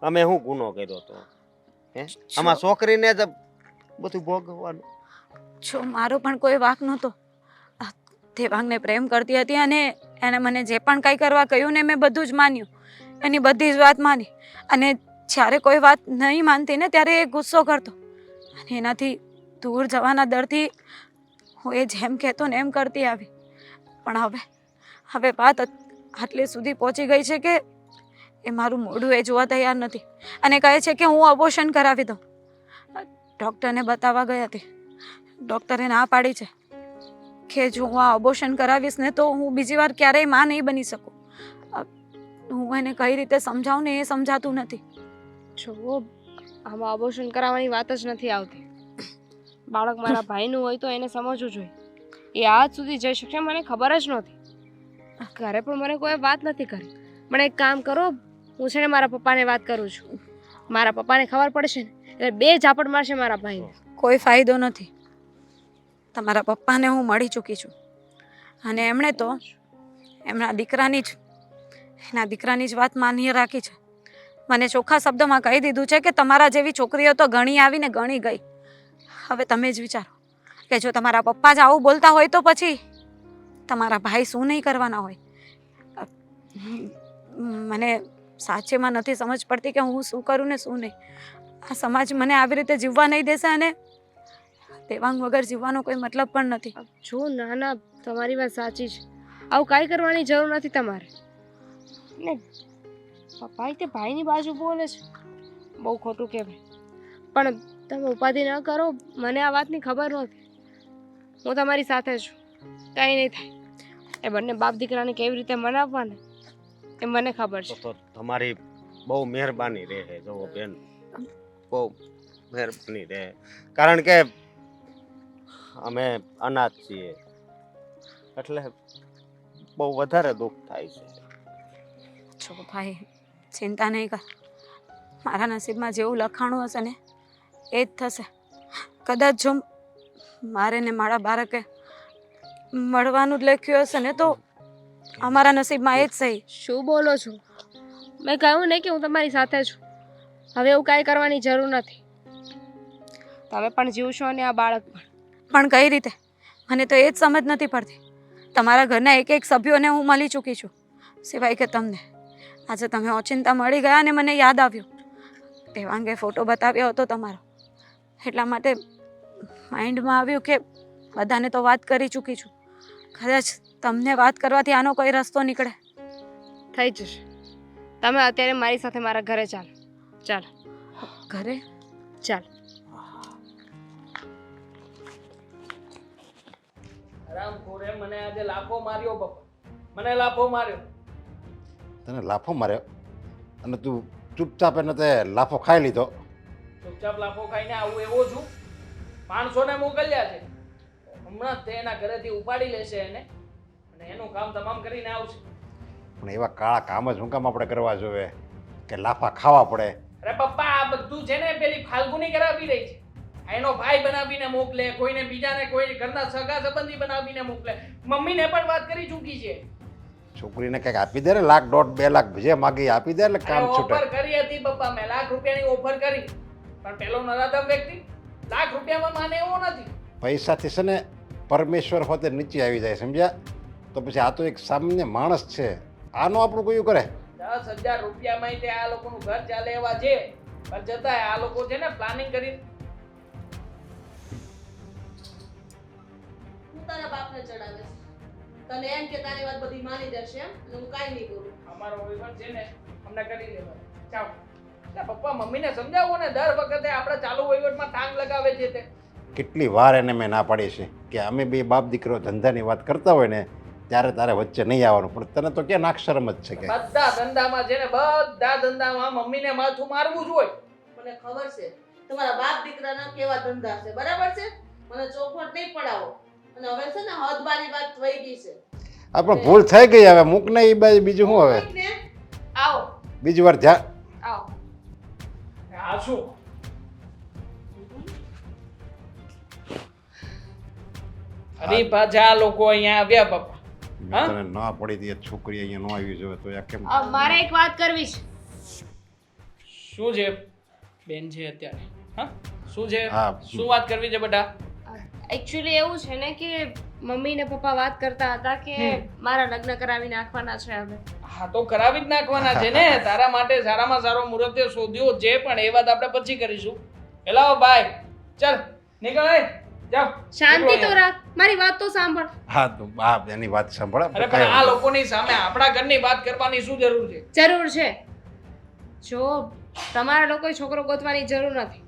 અમે શું ગુનો કર્યો હતો? હે, આમાં છોકરીને જ બધું ભોગવવાનું. જો મારો પણ કોઈ વાંક નહોતો. દેવાંગને પ્રેમ કરતી હતી અને એને મને જે પણ કંઈ કરવા કહ્યું ને મેં બધું જ માન્યું. એની બધી જ વાત માની. અને જ્યારે કોઈ વાત નહીં માનતી ને ત્યારે એ ગુસ્સો કરતો અને એનાથી દૂર જવાના ડરથી હું એ જેમ કહેતો ને એમ કરતી આવી. પણ હવે વાત આટલે સુધી પહોંચી ગઈ છે કે એ મારું મોઢું એ જોવા તૈયાર નથી અને કહે છે કે હું અબોર્શન કરાવી દઉં. ડૉક્ટરને બતાવવા ગઈ હતી. ડૉક્ટરે ના પાડી છે કે જો હું આ અબોર્શન કરાવીશ ને તો હું બીજી વાર ક્યારેય માં નહીં બની શકું. હું એને કઈ રીતે સમજાવું ને એ સમજાતું નથી. જો આમાં અબોર્શન કરાવવાની વાત જ નથી આવતી. બાળક મારા ભાઈનું હોય તો એને સમજવું જોઈએ. એ આજ સુધી જઈ શકશે મને ખબર જ નહોતી. ઘરે પણ મને કોઈ વાત નથી કરી. પણ એક કામ કરો, હું છે ને મારા પપ્પાને વાત કરું છું. મારા પપ્પાને ખબર પડશે ને એટલે 2 ઝાપટ મારશે મારા ભાઈને. કોઈ ફાયદો નથી. તમારા પપ્પાને હું મળી ચૂકી છું અને એમણે તો એના દીકરાની જ વાત માન્ય રાખી છે. મને ચોખ્ખા શબ્દોમાં કહી દીધું છે કે તમારા જેવી છોકરીઓ તો ઘણી આવીને ઘણી ગઈ. હવે તમે જ વિચારો કે જો તમારા પપ્પા જ આવું બોલતા હોય તો પછી તમારા ભાઈ શું નહીં કરવાના હોય. મને સાચેમાં નથી સમજ પડતી કે હું શું કરું ને શું નહીં. આ સમાજ મને આવી રીતે જીવવા નહીં દેશે અને દેવાંગ વગર જીવવાનો કોઈ મતલબ પણ નથી. જો ના તમારી વાત સાચી છે. આવું કાંઈ કરવાની જરૂર નથી તમારે. ને પપ્પા તે ભાઈની બાજુ બોલે છે, બહુ ખોટું કહેવાય. પણ તમે ઉપાધિ ન કરો, મને આ વાતની ખબર નહોતી. હું તમારી સાથે છું, કાંઈ નહીં થાય. એ બંને બાપ દીકરાને કેવી રીતે મનાવવાને એ મને ખબર છે. તો તમારી બહુ મહેરબાની રહે. જો બેન, બહુ મહેરબાની રહે. કારણ કે અમે અનાથ છીએ એટલે બહુ વધારે દુઃખ થાય છે. છો ભાઈ, ચિંતા નહીં કર. મારા નસીબમાં જેવું લખાણું હશે ને એ જ થશે. કદાચ જો મારે ને મારા બાળકે મળવાનું જ લખ્યું હશે ને તો અમારા નસીબમાં એ જ સહી. શું બોલો છો? મેં કહ્યું ને કે હું તમારી સાથે છું. હવે એવું કાંઈ કરવાની જરૂર નથી. તમે પણ જીવશો અને આ બાળક પણ. પણ કઈ રીતે? મને તો એ જ સમજ નથી પડતી. તમારા ઘરના એક સભ્યોને હું મળી ચૂકી છું સિવાય કે તમને. આજે તમે ઓચિંતા મળી ગયા અને મને યાદ આવ્યું. દેવાંગે ફોટો બતાવ્યો હતો તમારો, એટલા માટે માઇન્ડમાં આવ્યું કે બધાને તો વાત કરી ચૂકી છું. કદાચ તમને વાત કરવાથી આનો કોઈ રસ્તો નીકળે. થઈ જશે. તમે અત્યારે મારી સાથે મારા ઘરે ચાલો. ચાલો ઘરે? ચાલો. હરામખોરે મને આજે લાફો માર્યો પપ્પા. મને લાફો માર્યો. તને લાફો માર્યો અને તું ચૂપચાપ એને તે લાફો ખાઈ લીધો. ચૂપચાપ લાફો ખાઈને આવું એવો છું. માણસોને મોકલ્યા છે, હમણાં જ તે એના ઘરેથી ઉપાડી લેશે એને અને એનું કામ તમામ કરીને આવશે. પણ એવા કાળા કામ જ હું કામ આપણે કરવા જોઈએ કે લાફા ખાવા પડે? અરે પપ્પા, આ બધું છે ને પેલી ફાલ્ગુની કરાવી રહી છે. એનો ભાઈ બનાવીને મોકલે, કોઈને બીજાને કોઈ ઘરના સગા સંબંધી બનાવીને મોકલે. મમ્મીને પણ વાત કરી ચૂકી છે. છોકરીને કંઈક આપી દે ને, 1 લાખ 1.5 2 લાખ જે માગી આપી દે એટલે કામ છૂટે. ઓફર કરી હતી પપ્પા, મેં ₹1 લાખની ઓફર કરી પણ પેલો નરાધમ વ્યક્તિ લાખ રૂપિયામાં માને એવો નથી. પૈસાથી છે ને પરમેશ્વર હોતે નીચે આવી જાય, સમજ્યા? તો પછી આ તો એક સામાન્ય માણસ છે, આનું આપણું કયું કરે? 10,000 રૂપિયામાં તે આ લોકોનું ઘર ચાલે એવા છે, પણ છતાંય આ લોકો છે ને પ્લાનિંગ કરીને હું તારા બાપને ચડાવે છે. તને એમ કે તારી વાત બધી માની જશે એમ એટલે હું કાંઈ નહીં કરું. અમારો વહીવટ છે ને અમને કરી લેવાનો. ચાલો એટલે પપ્પા મમ્મીને સમજાવો ને, દર વખતે આપણે ચાલુ વહીવટમાં ટાંગ લગાવે છે તે. કેટલી વાર એને મેં ના પાડી છે કે અમે બે બાપ દીકરો ધંધાની વાત કરતા હોય ને ત્યારે તારે વચ્ચે નહીં આવવાનું, પણ તને તો ક્યાં નાક્ષરમ જ છે કે બધા ધંધામાં છે ને બધા ધંધામાં મમ્મીને માથું મારવું જ હોય. મને ખબર છે તમારા બાપ દીકરાના કેવા ધંધા છે, બરાબર છે? મને ચોખવટ નહીં પડાવો. અને હવે છે ને હદબારી વાત થઈ ગઈ છે. આ પણ ભૂલ થઈ ગઈ, હવે મૂક ને એ બાજુ, બીજું શું હવે? ને આવો બીજી વાર ધ્યાન. આવો આ શું? અરે પાછા આ લોકો અહીંયા આવ્યા પપ્પા. મેં તને ના પડી હતી, એ છોકરી અહીંયા ન આવી જોઈએ તો યાર કેમ? મારે એક વાત કરવી છે. શું છે બેન છે અત્યારે? હા શું છે? હા. શું વાત કરવી છે બેટા? એકચ્યુઅલી એવું છે ને કે મમ્મી ને પપ્પા વાત કરતા હતા કે મારા લગ્ન કરાવી નાખવાના છે હવે. હા તો કરાવી જ નાખવાના છે ને. તારા માટે સારામાં સારો મુહૂર્ત શોધ્યો છે, પણ એ વાત આપણે પછી કરીશું. એલા ભાઈ ચાલ નીકળ, જાવ. શાંતિ તો રાખ, મારી વાત તો સાંભળ. હા તો બાપ એની વાત સાંભળ. અરે પણ આ લોકોની સામે આપણા ઘરની વાત કરવાની શું જરૂર છે? જરૂર છે. જો તમારા લોકોએ છોકરો ગોતવાની જરૂર નથી.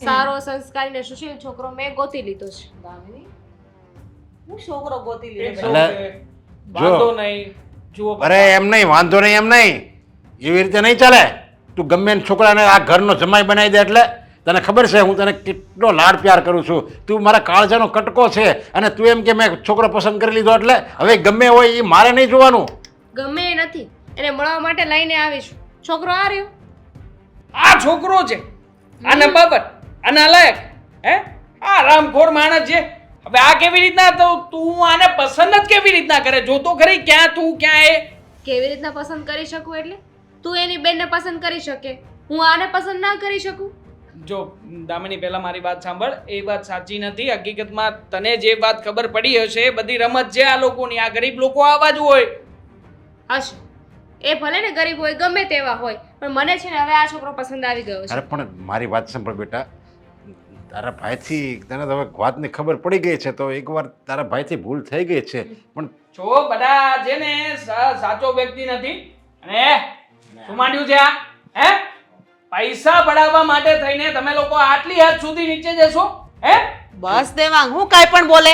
સારો સંસ્કારી ને સુશીલ છોકરો મેં ગોતી લીધો છે. દામિની, હું છોકરો ગોતી એક લીધો. શું એટલે છે? વાંધો નહીં. જુઓ અરે એમ નહીં, વાંધો નહીં, એમ નહીં, એવી રીતે નહીં ચાલે. તું ગમે એને છોકરાને આ ઘરનો જમાઈ બનાવી દે એટલે તને ખબર છે હું તને કેટલો લાડ પ્યાર કરું છું. તું મારા કાળજાનો કટકો છે અને તું એમ કે મેં છોકરો પસંદ કરી લીધો એટલે હવે ગમે હોય એ મારે નહીં જોવાનું. ગમે એ નથી, એને મળવા માટે લઈને આવીશું. છોકરો આ રહ્યો. આ છોકરો છે, આ નબાબત, આ નાલાયક, હે આ રામખોર માણસ છે. હવે આ કેવી રીતના તો તું આને પસંદ જ કેવી રીતના કરે? જોતો ખરી ક્યાં તું ક્યાં એ. કેવી રીતના પસંદ કરી શકું એટલે? તું એની બેનને પસંદ કરી શકે, હું આને પસંદ ના કરી શકું? જો દામિની પહેલા મારી વાત સાંભળ, એ વાત સાચી નથી. હકીકતમાં તને જે વાત ખબર પડી હશે એ બધી રમત છે આ લોકોની. આ ગરીબ લોકો આવા જ હોય. હશે, એ ભલે ને ગરીબ હોય ગમે તેવા હોય, પણ મને છે ને હવે આ છોકરો પસંદ આવી ગયો છે. અરે પણ મારી વાત સાંભળ બેટા, તારા ભાઈથી તને તો હવે વાતની ખબર પડી ગઈ છે તો એકવાર તારા ભાઈથી ભૂલ થઈ ગઈ છે, પણ જો બધા છે ને સાચો વ્યક્તિ નથી. અને શું માંડ્યું છે આ? હે પૈસા પડાવવા માટે થઈને તમે લોકો આટલી હદ સુધી નીચે જશો? હે બસ દેવાંગ, હું કાંઈ પણ બોલે.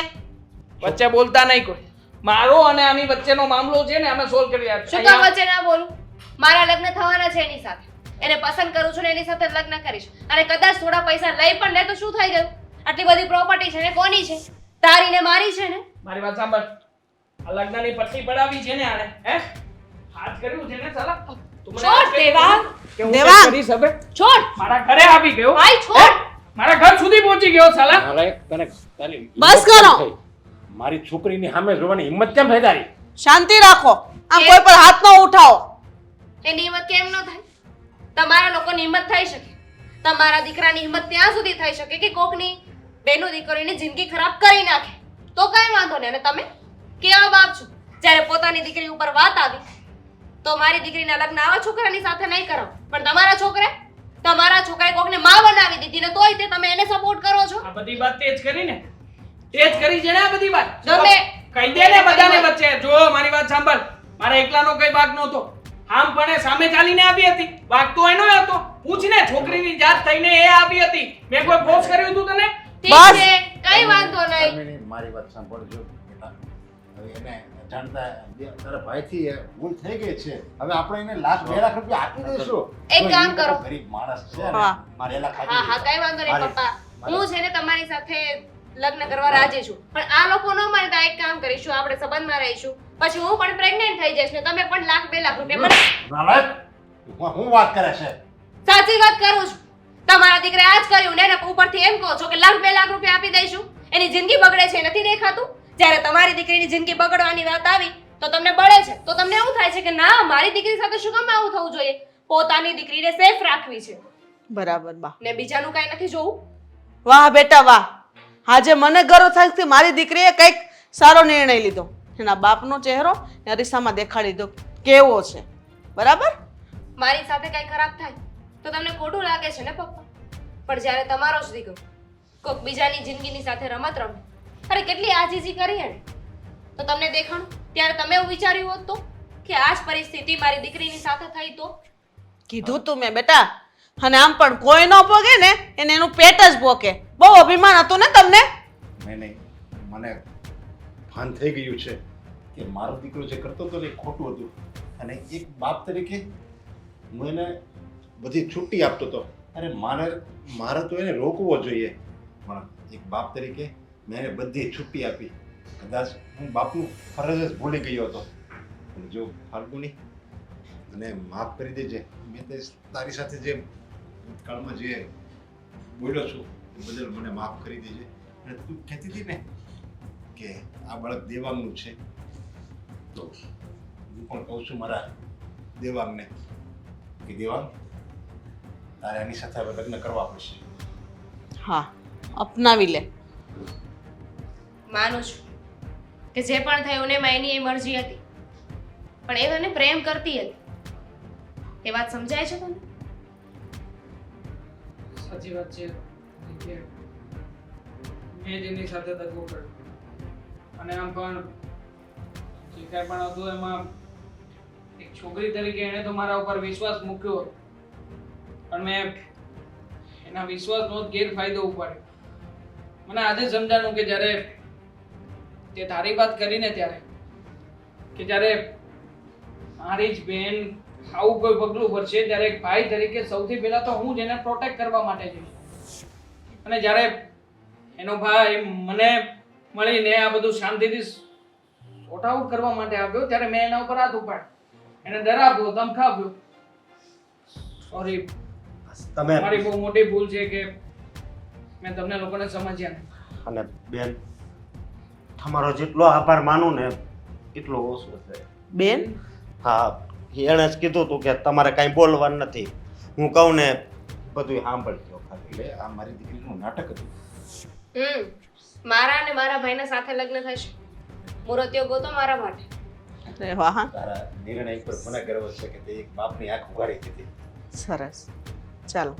વચ્ચે બોલતા નહીં કોઈ. મારો અને આની વચ્ચેનો મામલો છે ને અમે સોલ્વ કરી શું કામ રહ્યા વચ્ચે ના બોલું? મારા લગ્ન થવાના છે એની સાથે. એને પસંદ કરું છું ને એની સાથે જ લગ્ન કરીશ. અને કદાચ થોડા પૈસા લઈ પણ લે તો શું થઈ ગયું? આટલી બધી પ્રોપર્ટી છે ને કોની છે? તારી ને મારી છે ને. મારી વાત સાંભળ, આ લગ્નની પટ્ટી પડાવી છે ને આને, હે હાથ કર્યું છે ને સાલા. તું મને હાથ છોડ કરી દેવાંગ, કે હું દેવાંગ! કંઈ કરીશ હવે? છોડ મારા ઘરે આવી ગયો. ભાઈ છોડ. મારા ઘર સુધી પહોંચી ગયો સાલા. તને તારી બસ કરો. મારી છોકરીની સામે જોવાની હિંમત કેમ થઈ તારી? શાંતિ રાખો. આમ કોઈ પર હાથ ન ઉઠાવો. એની હિંમત કેમ ન થાય? તમારા લોકોની હિંમત થઈ શકે. તમારા દીકરાની હિંમત ત્યાં સુધી થઈ શકે કે કોકની બેનો દીકરીની જિંદગી ખરાબ કરી નાખે તો કાંઈ વાંધો નહીં. અને તમે કેવા બાપ છો? જ્યારે પોતાની દીકરી ઉપર વાત આવી તો મારી દીકરીના લગ્ન આવા છોકરાની સાથે નહીં કરો, પણ તમારા છોકરાએ કોકને માં બનાવી દીધી ને તોય તે તમે એને સપોર્ટ કરો છો. આ બધી વાત તેજ કરી ને, તેજ કરી છે ને આ બધી વાત. ગમે કહી દે ને બધાને વચ્ચે. જો મારી વાત સાંભળ, મારા એકલાનો કઈ ભાગ નહોતો. આમ પણ એ સામે ચાલીને આવી હતી. ભાગ તો એનો હતો. પૂછ ને, છોકરીની જાત થઈને એ આવી હતી. મેં કોઈ ફોર્સ કર્યું હતું તને? ઠીક છે, કઈ વાંધો નહીં. મારી વાત સાંભળજો બેટા, હવે એને જાણતા તારા ભાઈથી ભૂલ થઈ ગઈ છે. હવે આપણે એને લાખ 2 લાખ રૂપિયા આપી દઈશું. એક કામ કરો. ગરીબ માણસ છે હા. મારે એલા હા હા કઈ વાંધો નહીં પપ્પા. હું છે ને તમારી સાથે લગ્ન કરવા રાજી છું, પણ આ લોકો ન માને તો એક કામ કરીશું, આપણે સંબંધમાં રહીશું. પછી હું પણ પ્રેગ્નન્ટ થઈ જઈશ ને તમે પણ લાખ 2 લાખ રૂપિયા મને. નાલાયક! હું વાત કરે છે? સાચી વાત કરું છું. તમારા દીકરાએ આ જ કર્યું ને ઉપરથી એમ કહો છો કે લાખ 2 લાખ રૂપિયા આપી દઈશું. એની જિંદગી બગડે છે નથી દેખાતું? જ્યારે તમારી દીકરીની જિંદગી બગડવાની વાત આવી તો તમને બળે છે, તો તમને એવું થાય છે કે ના મારી દીકરી સાથે શું કામ આવું થવું જોઈએ? પોતાની દીકરીને સેફ રાખવી છે બરાબર બા. ને બીજાનું કાંઈ નથી જોવું. વાહ બેટા વાહ, આજે મને ગર્વ થાય છે કે મારી દીકરીએ કંઈક સારો નિર્ણય લીધો. એના બાપનો ચહેરો એ અરીસામાં દેખાડી દીધો કેવો છે. બરાબર? મારી સાથે કઈ ખરાબ થાય તો તમને ખોટું લાગે છે ને પપ્પા? પણ જ્યારે તમારો જ દીકરો કોઈક બીજાની જિંદગીની સાથે રમત રમે, અરે કેટલી આજીજી કરી એને, તો તમને દેખાણું ત્યારે તમે એવું વિચાર્યું હોત તો કે આ જ પરિસ્થિતિ મારી દીકરીની સાથે થઈ તો? કીધું તું મેં બેટા. અને આમ પણ કોઈ ન પોગે ને એને એનું પેટ જ પોકે. બહુ અભિમાન હતું ને તમને? નહીં મને ભાન થઈ ગયું છે કે મારો દીકરો જે કરતો હતો ને એ ખોટું હતું અને એક બાપ તરીકે હું એને બધી છુટ્ટી આપતો હતો. અરે મારે તો એને રોકવો જોઈએ, પણ એક બાપ તરીકે મેં એને બધી છુટ્ટી આપી. કદાચ હું બાપનું ફરજ જ ભૂલી ગયો હતો. અને જો ફાલ્ગુની મને માફ કરી દેજે. મેં તે તારી સાથે જે ભૂતકાળમાં જે બોલ્યો છું એ બદલ મને માફ કરી દેજે. અને તું કહેતી હતી ને કે આ બાળક દેવાંગનું છે, તો હું પણ કહું છું મારા દેવાંગને કે દેવાંગ, તારે આની સાથે હવે લગ્ન કરવા પડશે. હા, અપનાવી લે. માનું છું કે જે પણ થયું ને એમાં એની એ મરજી હતી, પણ એ તને પ્રેમ કરતી હતી. એ વાત સમજાય છે તને? સાચી વાત છે કે મેં જ એની સાથે દગો કર્યો અને આમ પણ જે કાંઈ પણ હતું એમાં એક છોકરી તરીકે એણે તો મારા ઉપર વિશ્વાસ મૂક્યો હતો, પણ મેં એના વિશ્વાસનો જ ગેરફાયદો ઉપાડ્યો. મને આજે સમજાણું કે જ્યારે તે તારી વાત કરીને ત્યારે કે જ્યારે મારી જ બેન આવું કોઈ પગલું ભરશે ત્યારે એક ભાઈ તરીકે સૌથી પહેલા તો હું જ એને પ્રોટેક્ટ કરવા માટે જઈશ. અને જ્યારે એનો ભાઈ મને મળીને આ બધું શાંતિથી સોર્ટ આઉટ કરવા માટે આવ્યો ત્યારે મેં એના ઉપર હાથ ઉપાડ્યો, એને ડરાવ્યો, ધમકાવ્યો. સોરી, તમે મારી બહુ મોટી ભૂલ છે કે મેં તમને લોકોને સમજ્યા નહીં. અને બેન, તમારો જેટલો આભાર માનું ને એટલો ઓછો છે. બેન, હા, એણે જ કીધું હતું કે તમારે કાંઈ બોલવાનું નથી. હું કહું ને બધું સાંભળજો ખાલી. એટલે આ મારી દીકરીનું નાટક હતું. મારા અને મારા ભાઈના સાથે લગ્ન થશે. મુહૂર્તિઓ ગોતો મારા માટે. અરે વાહ, તારા નિર્ણય પર મને ગર્વ છે કે તે એક બાપની આંખ ઉઘાડી દીધી. સરસ. ચાલો